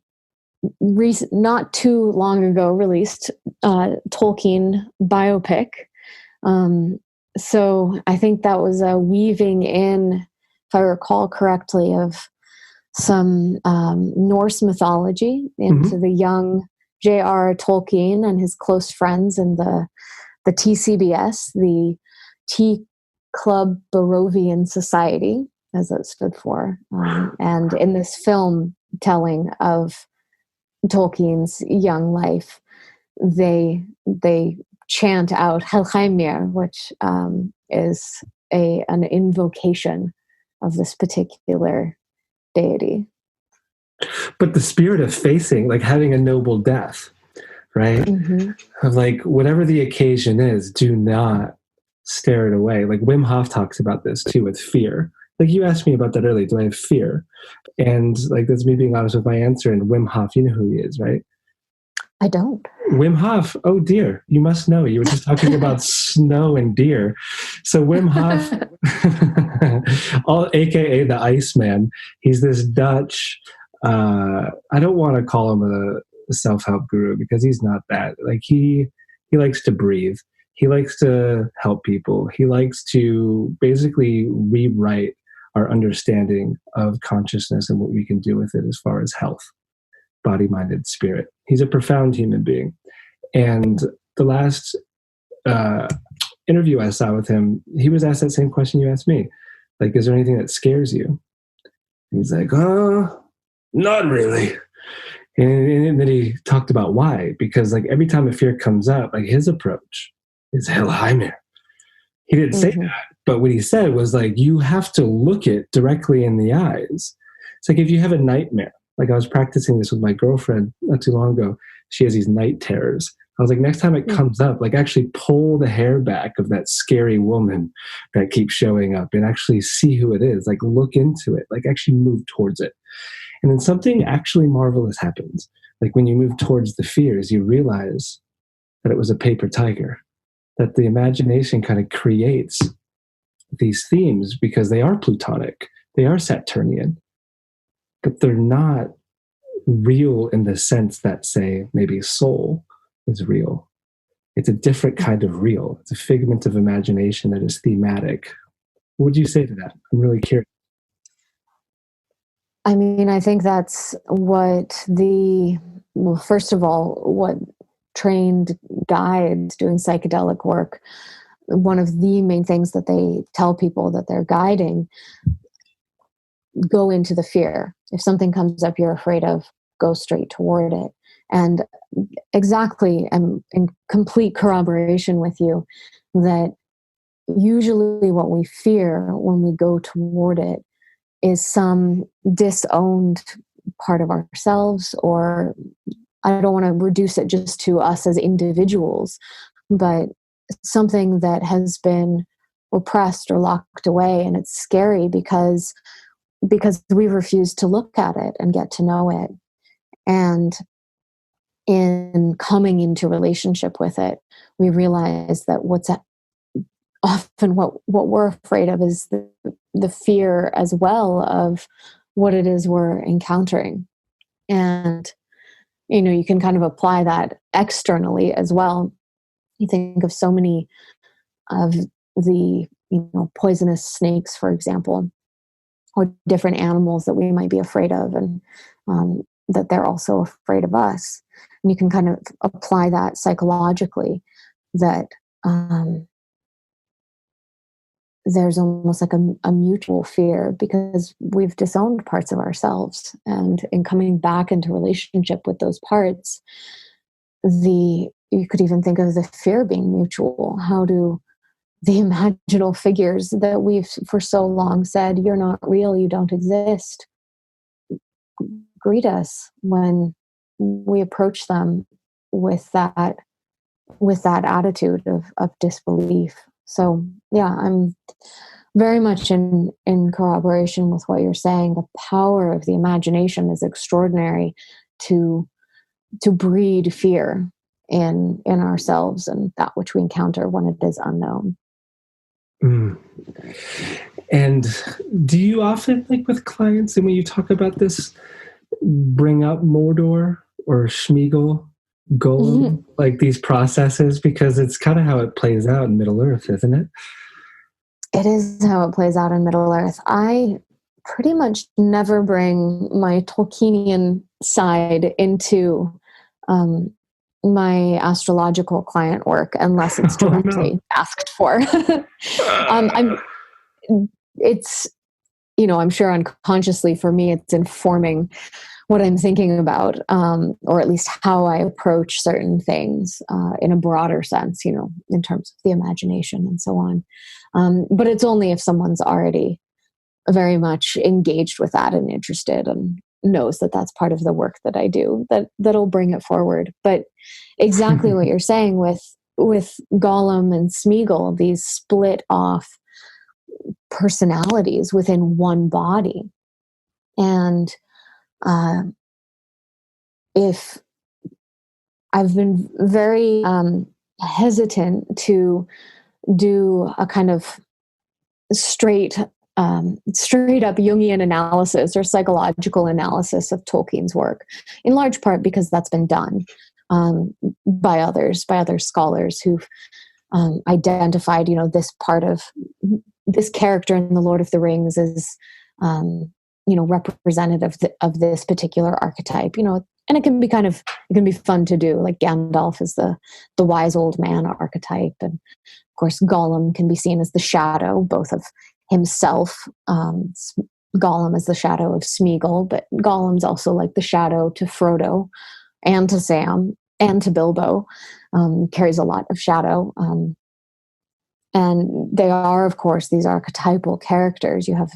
too long ago released Tolkien biopic. So I think that was a weaving in, if I recall correctly, of some Norse mythology into the young J.R. Tolkien and his close friends in the TCBS, the Tea Club Barovian Society, as it stood for. And in this film telling of Tolkien's young life, they chant out Helheimir, which is an invocation of this particular deity. But the spirit of facing, like having a noble death, right? Of like, whatever the occasion is, do not stare it away. Like Wim Hof talks about this too with fear. Like you asked me about that earlier, do I have fear? And like that's me being honest with my answer. And Wim Hof, you know who he is, right? I don't. Wim Hof, oh dear, you must know. You were just talking about snow and deer. So Wim Hof, aka the Iceman, he's this Dutch, I don't want to call him a self-help guru because he's not that. Like he likes to breathe. He likes to help people. He likes to basically rewrite our understanding of consciousness and what we can do with it as far as health, body, mind, and spirit. He's a profound human being. And the last interview I saw with him, he was asked that same question you asked me. Like, is there anything that scares you? And he's like, not really. And then he talked about why. Because like every time a fear comes up, like his approach is Hellheimir. He didn't say that, but what he said was like, you have to look it directly in the eyes. It's like if you have a nightmare, like I was practicing this with my girlfriend not too long ago. She has these night terrors. I was like, next time it comes up, like actually pull the hair back of that scary woman that keeps showing up and actually see who it is. Like look into it, like actually move towards it. And then something actually marvelous happens. Like when you move towards the fears, you realize that it was a paper tiger, that the imagination kind of creates these themes because they are Plutonic, they are Saturnian, but they're not real in the sense that, say, maybe soul is real. It's a different kind of real. It's a figment of imagination that is thematic. What would you say to that? I'm really curious. I mean, I think that's what well, first of all, what trained guides doing psychedelic work, one of the main things that they tell people that they're guiding, go into the fear. If something comes up you're afraid of, go straight toward it. And exactly, I'm in complete corroboration with you that usually what we fear when we go toward it is some disowned part of ourselves, or I don't want to reduce it just to us as individuals, but something that has been oppressed or locked away. And it's scary because we refuse to look at it and get to know it. And in coming into relationship with it, we realize that often what we're afraid of is the fear as well of what it is we're encountering. And you can kind of apply that externally as well. You think of so many of the poisonous snakes, for example, or different animals that we might be afraid of, and that they're also afraid of us. And you can kind of apply that psychologically, that there's almost like a mutual fear because we've disowned parts of ourselves. And in coming back into relationship with those parts, you could even think of the fear being mutual. How do the imaginal figures that we've for so long said, you're not real, you don't exist, greet us when we approach them with that attitude of disbelief? So yeah, I'm very much in corroboration with what you're saying. The power of the imagination is extraordinary to breed fear in ourselves and that which we encounter when it is unknown. Mm. And do you often, like with clients, and when you talk about this, bring up Mordor or Schmeagol, Golem, like these processes? Because it's kind of how it plays out in Middle Earth, isn't it? It is how it plays out in Middle Earth. I pretty much never bring my Tolkienian side into my astrological client work unless it's directly asked for. It's, I'm sure unconsciously for me, it's informing what I'm thinking about, or at least how I approach certain things in a broader sense, in terms of the imagination and so on. But it's only if someone's already very much engaged with that and interested and knows that that's part of the work that I do, that'll bring it forward. But exactly what you're saying with Gollum and Smeagol, these split off personalities within one body. And if I've been very hesitant to do a kind of straight up Jungian analysis or psychological analysis of Tolkien's work, in large part because that's been done by other scholars who've identified, this part of this character in the Lord of the Rings is, representative of this particular archetype, and it can be fun to do. Like Gandalf is the wise old man archetype, and of course Gollum can be seen as the shadow, both of himself. Gollum is the shadow of Smeagol, but Gollum's also like the shadow to Frodo and to Sam and to Bilbo. Carries a lot of shadow. And they are, of course, these archetypal characters. You have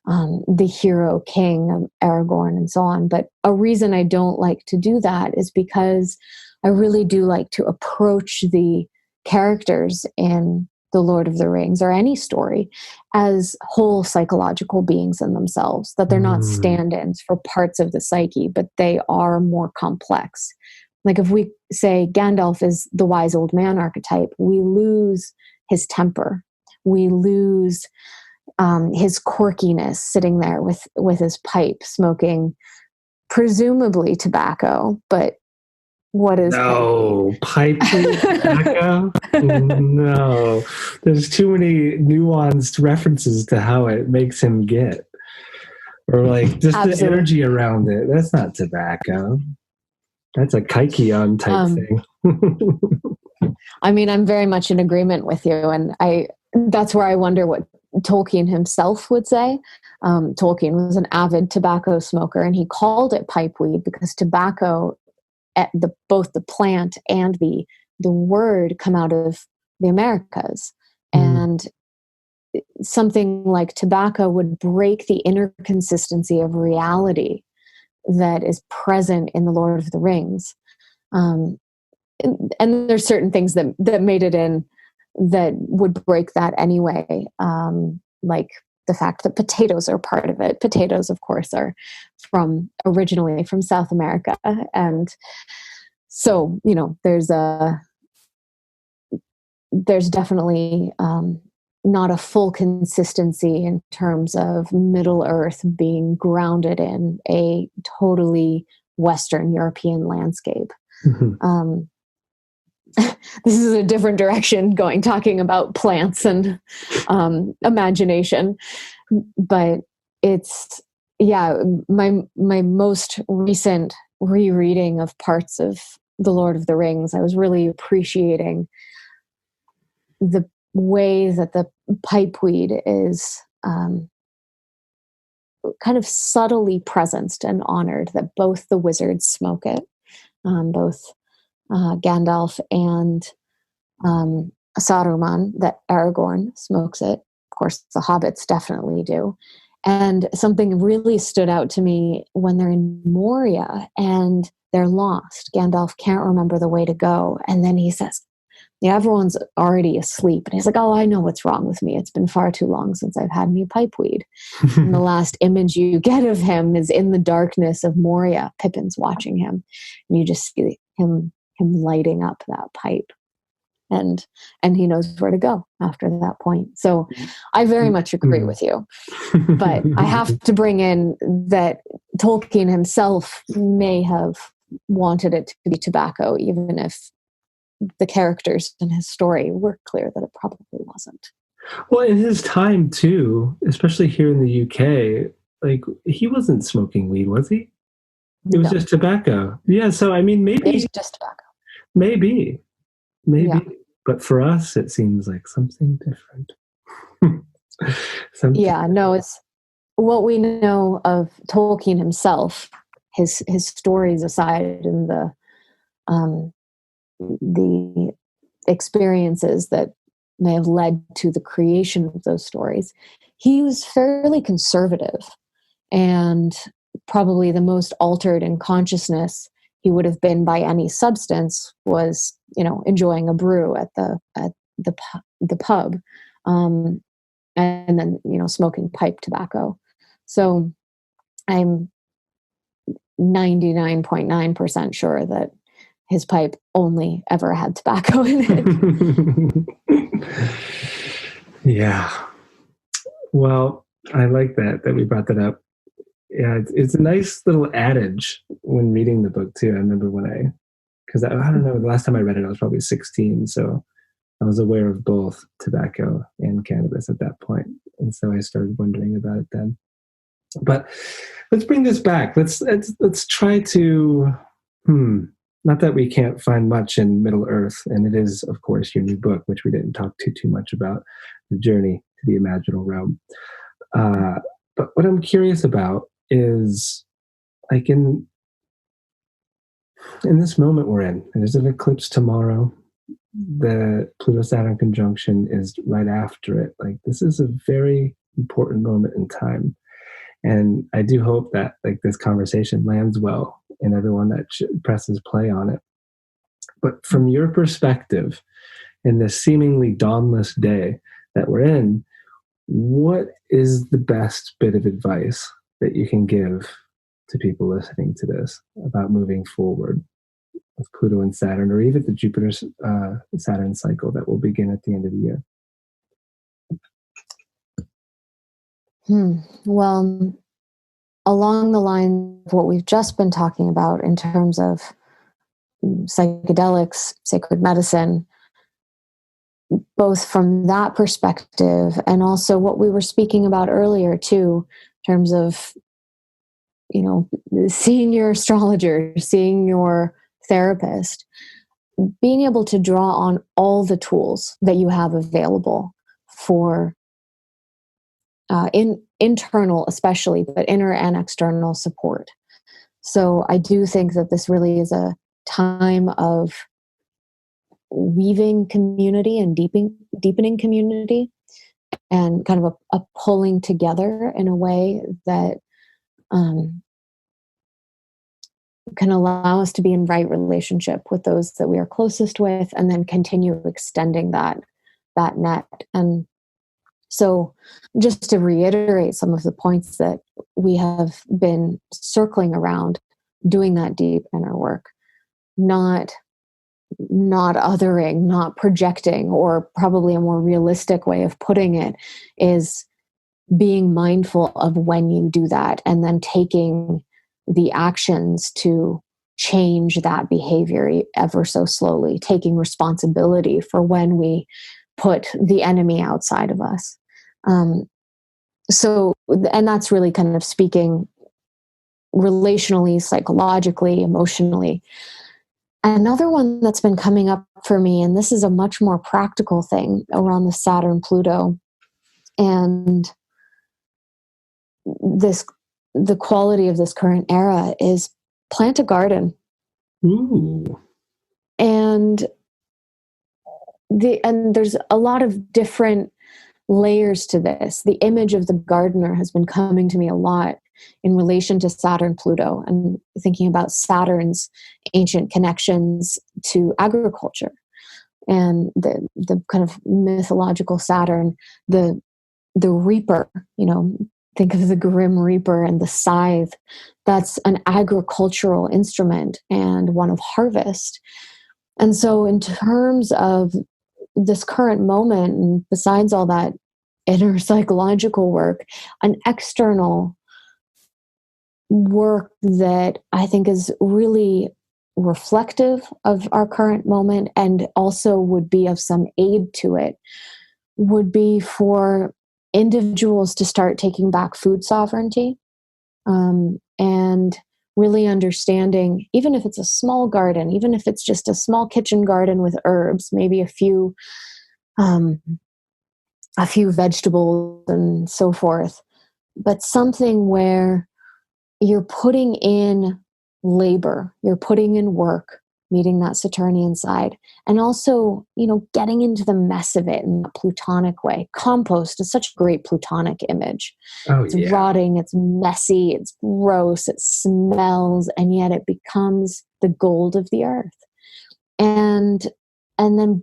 the hero king of Aragorn and so on. But a reason I don't like to do that is because I really do like to approach the characters in The Lord of the Rings or any story as whole psychological beings in themselves, that they're not stand-ins for parts of the psyche, but they are more complex. Like if we say Gandalf is the wise old man archetype, we lose his temper. We lose his quirkiness, sitting there with his pipe, smoking presumably tobacco, but what is pipe tobacco? No, there's too many nuanced references to how it makes him get. Or like just the Absolutely. energy around it. That's not tobacco. That's a Kaikion type thing. I mean, I'm very much in agreement with you, and that's where I wonder what Tolkien himself would say. Tolkien was an avid tobacco smoker, and he called it pipeweed because tobacco, both the plant and the word, come out of the Americas. And something like tobacco would break the inner consistency of reality that is present in the Lord of the Rings. And there's certain things that made it in that would break that anyway, like the fact that potatoes are part of it. Potatoes, of course, are originally from South America, and so there's definitely not a full consistency in terms of Middle Earth being grounded in a totally Western European landscape. Mm-hmm. This is a different direction talking about plants and imagination, but it's, my most recent rereading of parts of The Lord of the Rings, I was really appreciating the way that the pipeweed is kind of subtly presenced and honored, that both the wizards smoke it, both Gandalf and Saruman, that Aragorn smokes it. Of course, the hobbits definitely do. And something really stood out to me when they're in Moria and they're lost. Gandalf can't remember the way to go. And then he says, everyone's already asleep. And he's like, oh, I know what's wrong with me. It's been far too long since I've had any pipeweed. And the last image you get of him is in the darkness of Moria. Pippin's watching him. And you just see him lighting up that pipe. And he knows where to go after that point. So I very much agree with you. But I have to bring in that Tolkien himself may have wanted it to be tobacco, even if the characters in his story were clear that it probably wasn't. Well, in his time too, especially here in the UK, like he wasn't smoking weed, was he? It was just tobacco. Yeah, so I mean, maybe it's just tobacco. Maybe, yeah. But for us, it seems like something different. It's what we know of Tolkien himself. His stories aside, and the experiences that may have led to the creation of those stories, he was fairly conservative, and probably the most altered in consciousness he would have been by any substance was, enjoying a brew at the pub, and then smoking pipe tobacco. So I'm 99.9% sure that his pipe only ever had tobacco in it. Yeah. Well, I like that we brought that up. Yeah, it's a nice little adage when reading the book too. I remember because I don't know, the last time I read it, I was probably 16. So I was aware of both tobacco and cannabis at that point. And so I started wondering about it then. But let's bring this back. Let's try to, not that we can't find much in Middle Earth. And it is, of course, your new book, which we didn't talk too much about, The Journey to the Imaginal Realm. But what I'm curious about is, like, in this moment we're in, there's an eclipse tomorrow. The Pluto-Saturn conjunction is right after it. Like, this is a very important moment in time. And I do hope that, like, this conversation lands well in everyone that presses play on it. But from your perspective, in this seemingly dawnless day that we're in, what is the best bit of advice that you can give to people listening to this about moving forward with Pluto and Saturn, or even the Jupiter-Saturn cycle that will begin at the end of the year? Well, along the line of what we've just been talking about in terms of psychedelics, sacred medicine, both from that perspective and also what we were speaking about earlier too, in terms of seeing your astrologer, seeing your therapist, being able to draw on all the tools that you have available for internal, especially, but inner and external support. So I do think that this really is a time of weaving community and deepening community, and kind of a pulling together in a way that can allow us to be in right relationship with those that we are closest with, and then continue extending that net. And so, just to reiterate some of the points that we have been circling around, doing that deep inner work, not othering, not projecting, or probably a more realistic way of putting it is being mindful of when you do that, and then taking the actions to change that behavior ever so slowly, taking responsibility for when we put the enemy outside of us. And that's really kind of speaking relationally, psychologically, emotionally. Another one that's been coming up for me, and this is a much more practical thing around the Saturn Pluto and the quality of this current era, is plant a garden. Ooh. And there's a lot of different layers to this. The image of the gardener has been coming to me a lot in relation to Saturn Pluto, and thinking about Saturn's ancient connections to agriculture, and the kind of mythological Saturn, the reaper, think of the grim reaper and the scythe. That's an agricultural instrument and one of harvest. And so in terms of this current moment, and besides all that inner psychological work, an external work that I think is really reflective of our current moment, and also would be of some aid to it, would be for individuals to start taking back food sovereignty, and really understanding, even if it's a small garden, even if it's just a small kitchen garden with herbs, maybe a few vegetables and so forth, but something where you're putting in labor, you're putting in work, meeting that Saturnian side, and also, getting into the mess of it in a Plutonic way. Compost is such a great Plutonic image. Oh, it's yeah. rotting, it's messy, it's gross, it smells, and yet it becomes the gold of the earth. And then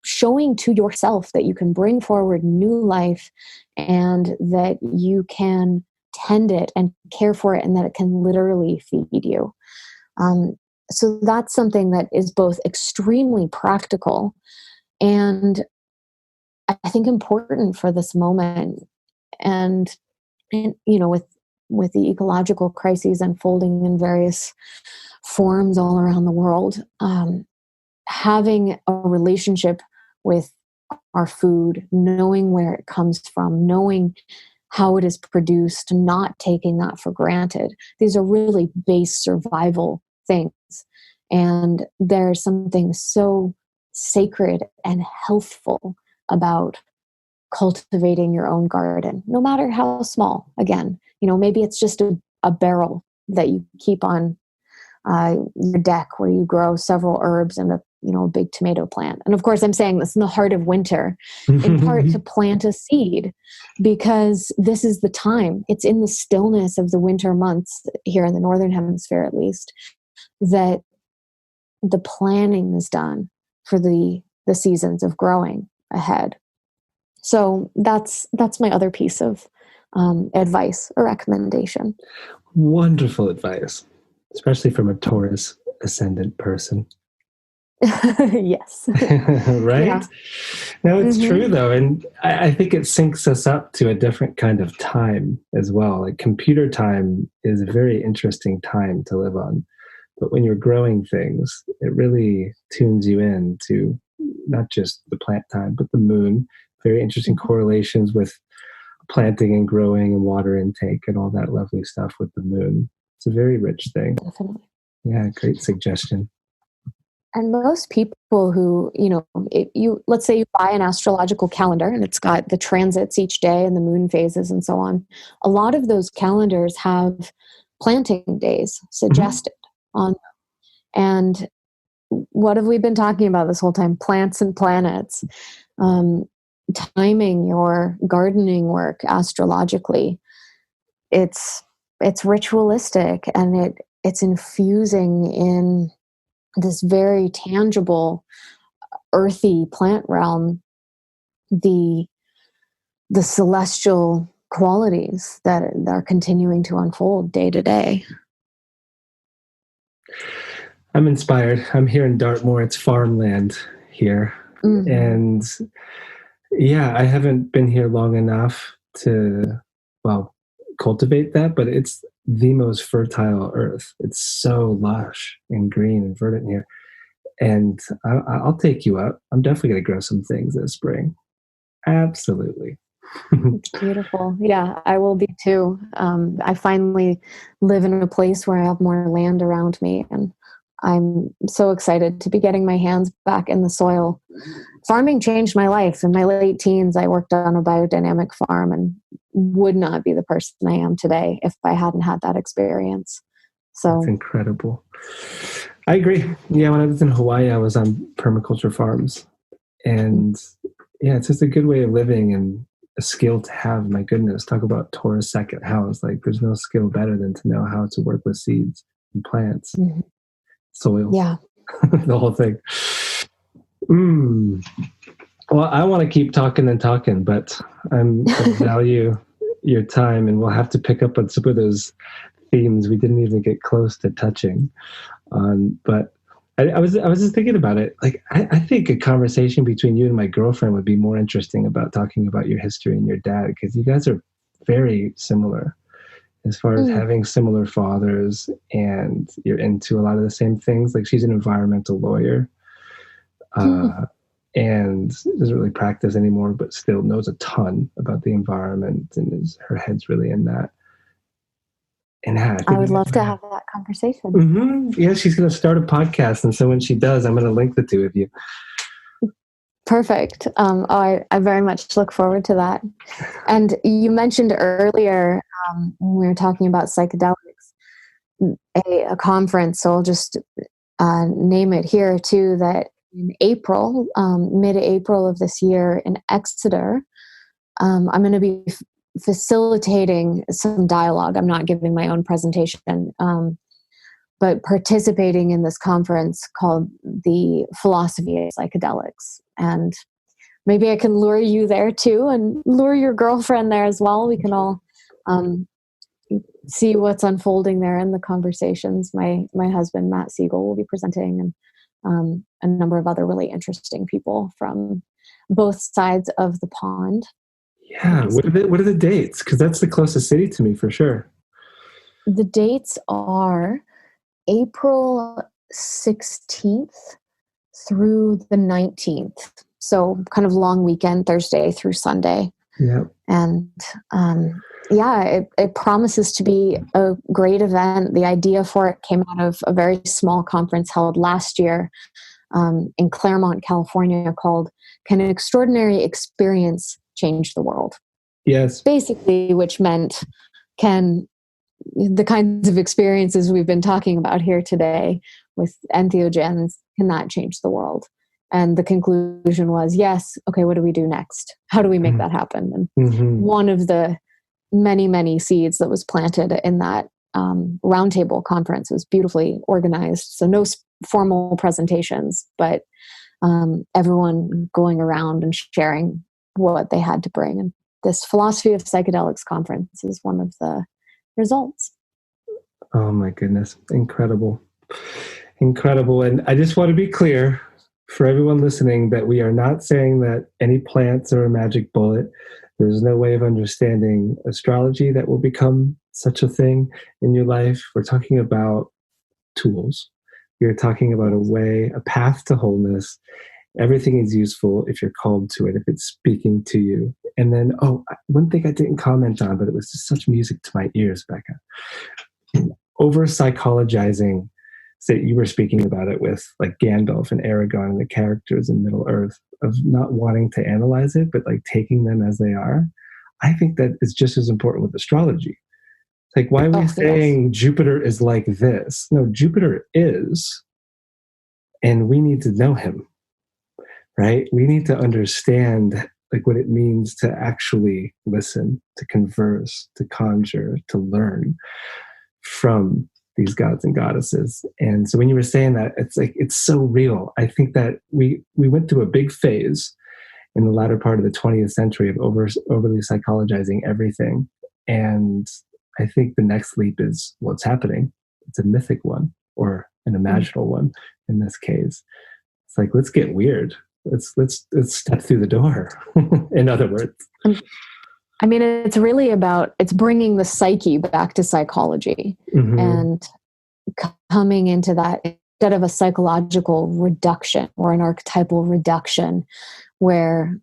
showing to yourself that you can bring forward new life, and that you can tend it and care for it, and that it can literally feed you. So that's something that is both extremely practical and I think important for this moment. And with the ecological crises unfolding in various forms all around the world, having a relationship with our food, knowing where it comes from, knowing how it is produced, not taking that for granted. These are really base survival things. And there's something so sacred and healthful about cultivating your own garden, no matter how small. Again, maybe it's just a barrel that you keep on your deck, where you grow several herbs and a big tomato plant. And of course, I'm saying this in the heart of winter, in part to plant a seed, because this is the time. It's in the stillness of the winter months here in the Northern Hemisphere, at least, that the planning is done for the seasons of growing ahead. So that's my other piece of advice or recommendation. Wonderful advice, especially from a Taurus ascendant person. Yes. Right? Yeah. No, it's true though. And I think it syncs us up to a different kind of time as well. Like, computer time is a very interesting time to live on. But when you're growing things, it really tunes you in to not just the plant time, but the moon. Very interesting correlations with planting and growing and water intake and all that lovely stuff with the moon. It's a very rich thing. Definitely. Yeah, great suggestion. And most people who, let's say you buy an astrological calendar and it's got the transits each day and the moon phases and so on. A lot of those calendars have planting days suggested on them. And what have we been talking about this whole time? Plants and planets. Timing your gardening work astrologically. It's ritualistic, and it's infusing in this very tangible, earthy plant realm the celestial qualities that are continuing to unfold day to day. I'm inspired. I'm here in Dartmoor. It's farmland here. Mm-hmm. And yeah, I haven't been here long enough to, cultivate that, but it's the most fertile earth. It's so lush and green and verdant here. And I'll take you up. I'm definitely going to grow some things this spring. Absolutely. It's beautiful. Yeah, I will be too. I finally live in a place where I have more land around me, and I'm so excited to be getting my hands back in the soil. Farming changed my life. In my late teens, I worked on a biodynamic farm and would not be the person I am today if I hadn't had that experience. So that's incredible. I agree. Yeah, when I was in Hawaii, I was on permaculture farms. And yeah, it's just a good way of living and a skill to have. My goodness, talk about Taurus second house. Like, there's no skill better than to know how to work with seeds and plants, soil, the whole thing. Well, I want to keep talking and talking, but I value your time, and we'll have to pick up on some of those themes we didn't even get close to touching on. But I was just thinking about it. Like, I think a conversation between you and my girlfriend would be more interesting about talking about your history and your dad, because you guys are very similar as far as having similar fathers, and you're into a lot of the same things. Like, she's an environmental lawyer. And doesn't really practice anymore, but still knows a ton about the environment, and her head's really in that. And I would love to have that conversation. Mm-hmm. Yeah, she's going to start a podcast, and so when she does, I'm going to link the two of you. Perfect. I very much look forward to that. And you mentioned earlier, when we were talking about psychedelics, a conference, so I'll just name it here too, that in April, mid-April of this year in Exeter, I'm going to be facilitating some dialogue. I'm not giving my own presentation, but participating in this conference called the Philosophy of Psychedelics. And maybe I can lure you there too, and lure your girlfriend there as well. We can all see what's unfolding there in the conversations. My husband, Matt Siegel, will be presenting, and a number of other really interesting people from both sides of the pond. Yeah. What are the dates? Because that's the closest city to me for sure. The dates are April 16th through the 19th. So kind of long weekend, Thursday through Sunday. Yeah. And it promises to be a great event. The idea for it came out of a very small conference held last year in Claremont, California, called "Can an Extraordinary Experience Change the World?" Yes. Basically, which meant, can the kinds of experiences we've been talking about here today with entheogens, can that change the world? And the conclusion was, yes. Okay, what do we do next? How do we make that happen? And one of the many, many seeds that was planted in that roundtable conference was beautifully organized. So no formal presentations, but everyone going around and sharing what they had to bring. And this Philosophy of Psychedelics conference is one of the results. Oh my goodness. Incredible. Incredible. And I just want to be clear for everyone listening that we are not saying that any plants are a magic bullet. There's no way of understanding astrology that will become such a thing in your life. We're talking about tools. We're talking about a path to wholeness. Everything is useful if you're called to it, if it's speaking to you. And then, one thing I didn't comment on, but it was just such music to my ears, Becca. over psychologizing. So you were speaking about it with like Gandalf and Aragorn and the characters in Middle Earth, of not wanting to analyze it, but like taking them as they are. I think that is just as important with astrology. Like, why are we saying Jupiter is like this? No, Jupiter is, and we need to know him, right? We need to understand like what it means to actually listen, to converse, to conjure, to learn from these gods and goddesses. And so when you were saying that, it's like, it's so real. I think that we went through a big phase in the latter part of the 20th century of overly psychologizing everything. And I think the next leap is what's happening. It's a mythic one, or an imaginal one in this case. It's like, let's get weird. Let's step through the door. In other words. I mean, it's really about, it's bringing the psyche back to psychology, and coming into that, instead of a psychological reduction or an archetypal reduction, where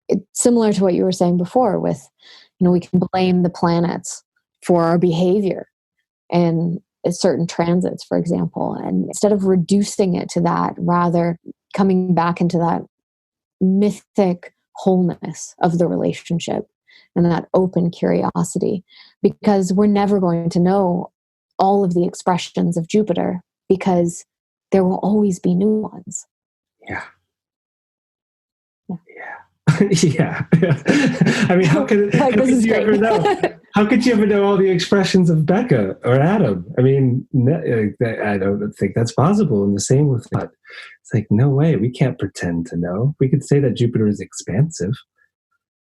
it's similar to what you were saying before with, we can blame the planets for our behavior and certain transits, for example. And instead of reducing it to that, rather coming back into that mythic wholeness of the relationship and that open curiosity, because we're never going to know all of the expressions of Jupiter, because there will always be new ones. Yeah. I mean, how could you ever know? How could you ever know all the expressions of Becca or Adam? I mean, I don't think that's possible. And the same with God. It's like, no way. We can't pretend to know. We could say that Jupiter is expansive,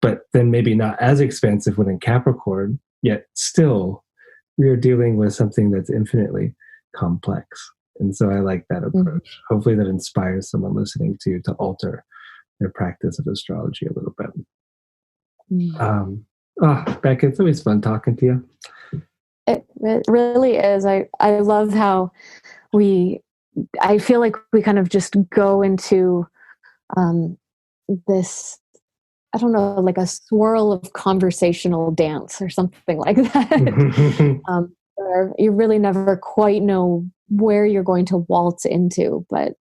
but then maybe not as expansive when in Capricorn, yet still we are dealing with something that's infinitely complex. And so I like that approach. Hopefully that inspires someone listening to alter their practice of astrology a little bit. Becca, it's always fun talking to you. It really is. I love how I feel like we kind of just go into this, I don't know, like a swirl of conversational dance or something like that. Where you really never quite know where you're going to waltz into, but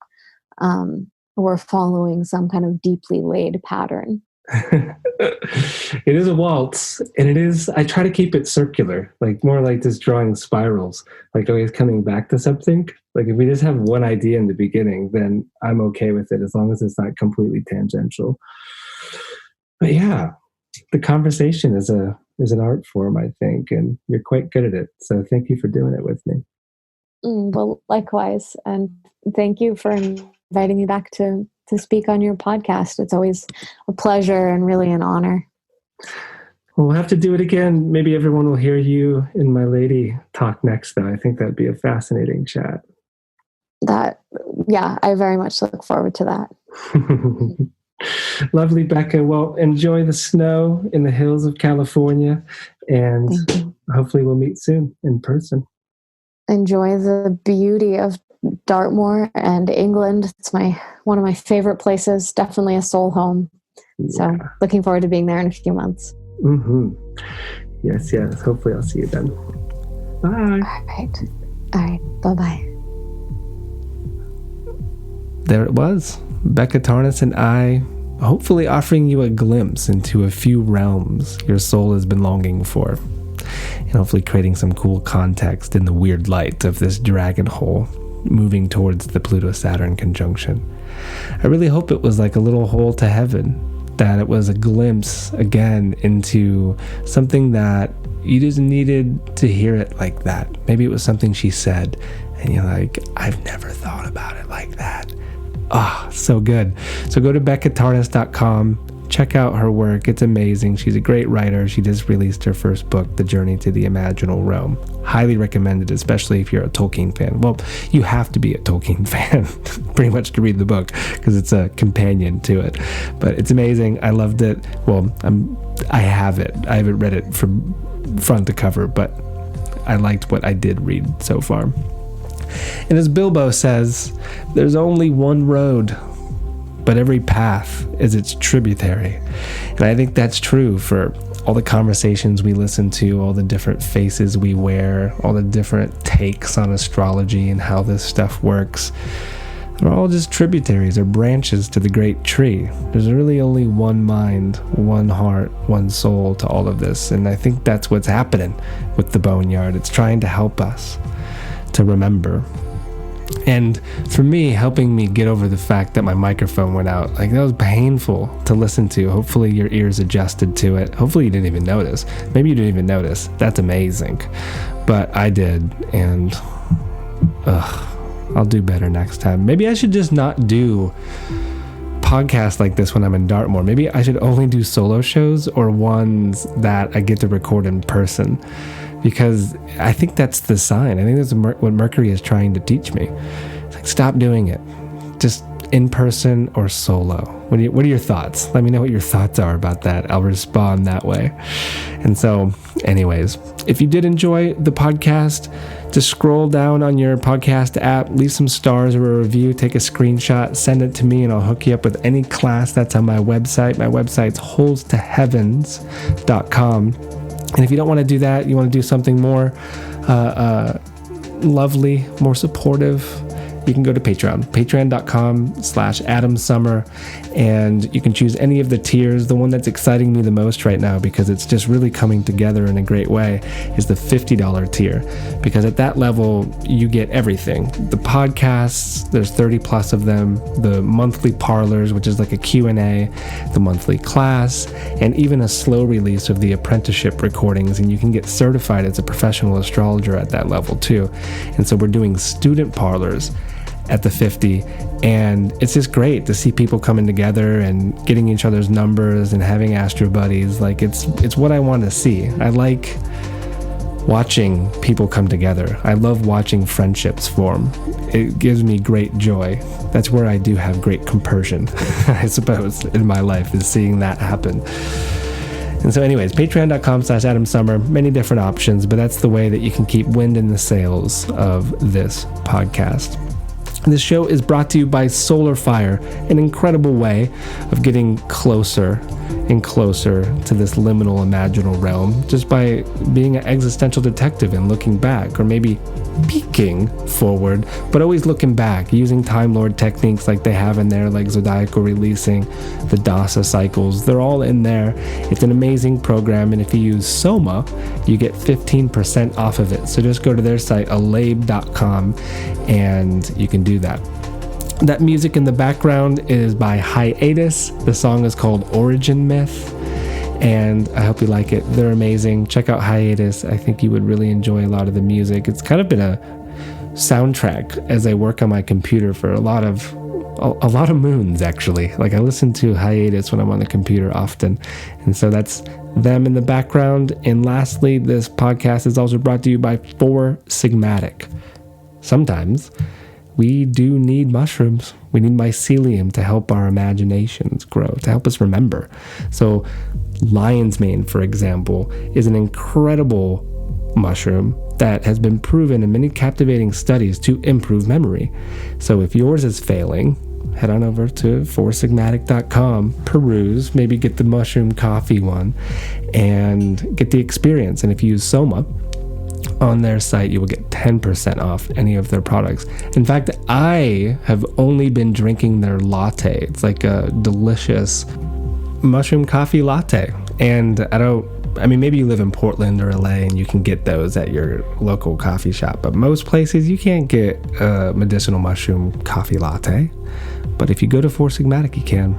we're following some kind of deeply laid pattern. It is a waltz, and I try to keep it circular, like more like just drawing spirals, like always coming back to something. Like if we just have one idea in the beginning, then I'm okay with it as long as it's not completely tangential. But yeah, the conversation is an art form, I think, and you're quite good at it. So thank you for doing it with me. Well, likewise, and thank you for inviting me back to speak on your podcast. It's always a pleasure and really an honor. Well, we'll have to do it again. Maybe everyone will hear you and my lady talk next, though. I think that'd be a fascinating chat. I very much look forward to that. Lovely, Becca. Well, enjoy the snow in the hills of California, and hopefully we'll meet soon in person. Enjoy the beauty of Dartmoor and England. It's one of my favorite places, definitely a soul home. Yeah. So looking forward to being there in a few months. Yes. Hopefully I'll see you then. Bye. All right. Bye-bye. There it was. Becca Tarnas and I, hopefully offering you a glimpse into a few realms your soul has been longing for, and hopefully creating some cool context in the weird light of this dragon hole moving towards the Pluto-Saturn conjunction. I really hope it was like a little hole to heaven, that it was a glimpse again into something that you just needed to hear it like that. Maybe it was something she said and you're like, I've never thought about it like that. So good. So go to beccatarnas.com. Check out her work. It's amazing. She's a great writer. She just released her first book, The Journey to the Imaginal Realm. Highly recommended, especially if you're a Tolkien fan. Well, you have to be a Tolkien fan pretty much to read the book because it's a companion to it. But it's amazing. I loved it. Well, I have it. I haven't read it from front to cover, but I liked what I did read so far. And as Bilbo says, there's only one road, but every path is its tributary. And I think that's true for all the conversations we listen to, all the different faces we wear, all the different takes on astrology and how this stuff works, they're all just tributaries or branches to the great tree. There's really only one mind, one heart, one soul to all of this. And I think that's what's happening with the Boneyard. It's trying to help us to remember. And for me, helping me get over the fact that my microphone went out, like, that was painful to listen to. Hopefully your ears adjusted to it. Hopefully you didn't even notice. Maybe you didn't even notice. That's amazing. But I did, and I'll do better next time. Maybe I should just not do podcasts like this when I'm in Dartmoor. Maybe I should only do solo shows or ones that I get to record in person, because I think that's the sign. I think that's what Mercury is trying to teach me. It's like, stop doing it. Just in person or solo. What are your thoughts? Let me know what your thoughts are about that. I'll respond that way. And so, anyways, if you did enjoy the podcast, just scroll down on your podcast app, leave some stars or a review, take a screenshot, send it to me, and I'll hook you up with any class that's on my website. My website's holdestoheavens.com. And if you don't want to do that, you want to do something more lovely, more supportive, you can go to patreon.com/AdamSummer, and you can choose any of the tiers. The one that's exciting me the most right now, because it's just really coming together in a great way, is the $50 tier, because at that level you get everything. The podcasts, there's 30 plus of them, the monthly parlors, which is like a Q&A, the monthly class, and even a slow release of the apprenticeship recordings, and you can get certified as a professional astrologer at that level too. And so we're doing student parlors at the 50, and it's just great to see people coming together and getting each other's numbers and having astro buddies. Like, it's what I want to see. I like watching people come together. I love watching friendships form. It gives me great joy. That's where I do have great compersion, I suppose, in my life, is seeing that happen. And so anyways, patreon.com/AdamSummer, many different options, but that's the way that you can keep wind in the sails of this podcast. This show is brought to you by Solar Fire, an incredible way of getting closer and closer to this liminal imaginal realm, just by being an existential detective and looking back, or maybe peeking forward, but always looking back, using Time Lord techniques like they have in there, like zodiacal releasing, the Dasa cycles. They're all in there. It's an amazing program, and if you use Soma, you get 15% off of it. So just go to their site, alabe.com, and you can do that. That music in the background is by Hiatus. The song is called Origin Myth, and I hope you like it. They're amazing. Check out Hiatus. I think you would really enjoy a lot of the music. It's kind of been a soundtrack as I work on my computer for a lot of moons, actually. Like, I listen to Hiatus when I'm on the computer often, and so that's them in the background. And lastly, this podcast is also brought to you by 4 Sigmatic. Sometimes we do need mushrooms. We need mycelium to help our imaginations grow, to help us remember. So lion's mane, for example, is an incredible mushroom that has been proven in many captivating studies to improve memory. So if yours is failing, head on over to 4sigmatic.com, peruse, maybe get the mushroom coffee one, and get the experience. And if you use Soma on their site, you will get 10% off any of their products. In fact, I have only been drinking their latte. It's like a delicious mushroom coffee latte. And I mean, maybe you live in Portland or LA and you can get those at your local coffee shop, but most places you can't get a medicinal mushroom coffee latte. But if you go to 4 Sigmatic, you can.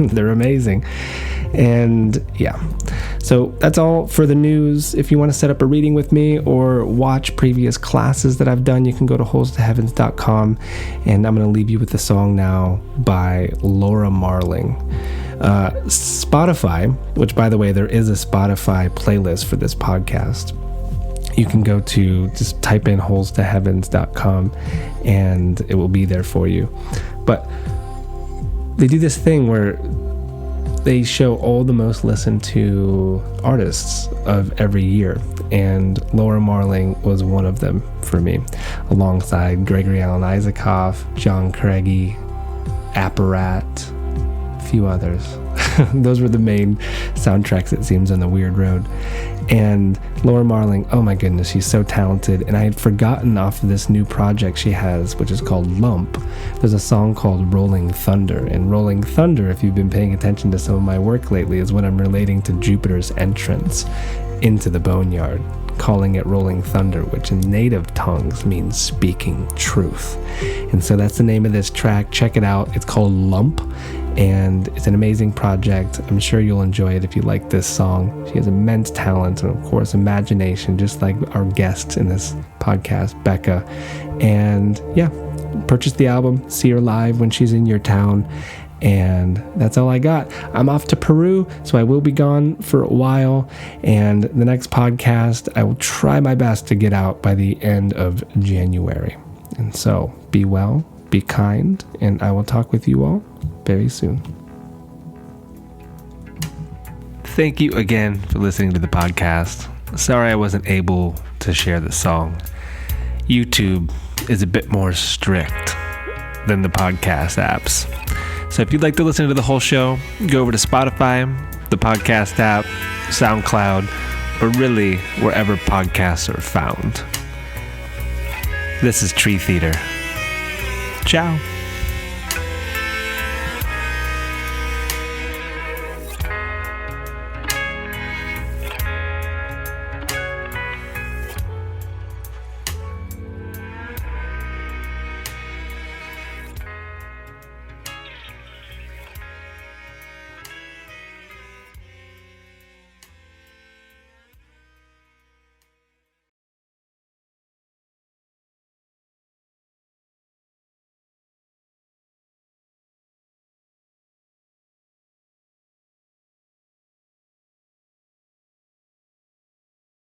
They're amazing. And yeah, so that's all for the news. If you want to set up a reading with me or watch previous classes that I've done, you can go to holdestoheavens.com. And I'm going to leave you with a song now by Laura Marling. Spotify, which, by the way, there is a Spotify playlist for this podcast. You can go to, just type in holdestoheavens.com and it will be there for you. But they do this thing where they show all the most listened to artists of every year, and Laura Marling was one of them for me, alongside Gregory Alan Isaacoff, John Craigie, Apparat, a few others. Those were the main soundtracks, it seems, on the Weird Road. And Laura Marling, oh my goodness, she's so talented. And I had forgotten off of this new project she has, which is called Lump. There's a song called Rolling Thunder. And Rolling Thunder, if you've been paying attention to some of my work lately, is when I'm relating to Jupiter's entrance into the boneyard, calling it Rolling Thunder, which in native tongues means speaking truth. And so that's the name of this track. Check it out. It's called Lump, and it's an amazing project. I'm sure you'll enjoy it if you like this song. She has immense talent and, of course, imagination, just like our guest in this podcast, Becca. And yeah, purchase the album, see her live when she's in your town. And that's all I got. I'm off to Peru, so I will be gone for a while. And the next podcast, I will try my best to get out by the end of January. And so be well, be kind, and I will talk with you all very soon. Thank you again for listening to the podcast. Sorry I wasn't able to share the song. YouTube is a bit more strict than the podcast apps. So if you'd like to listen to the whole show, go over to Spotify, the podcast app, SoundCloud, or really wherever podcasts are found. This is Tree Theater. Ciao.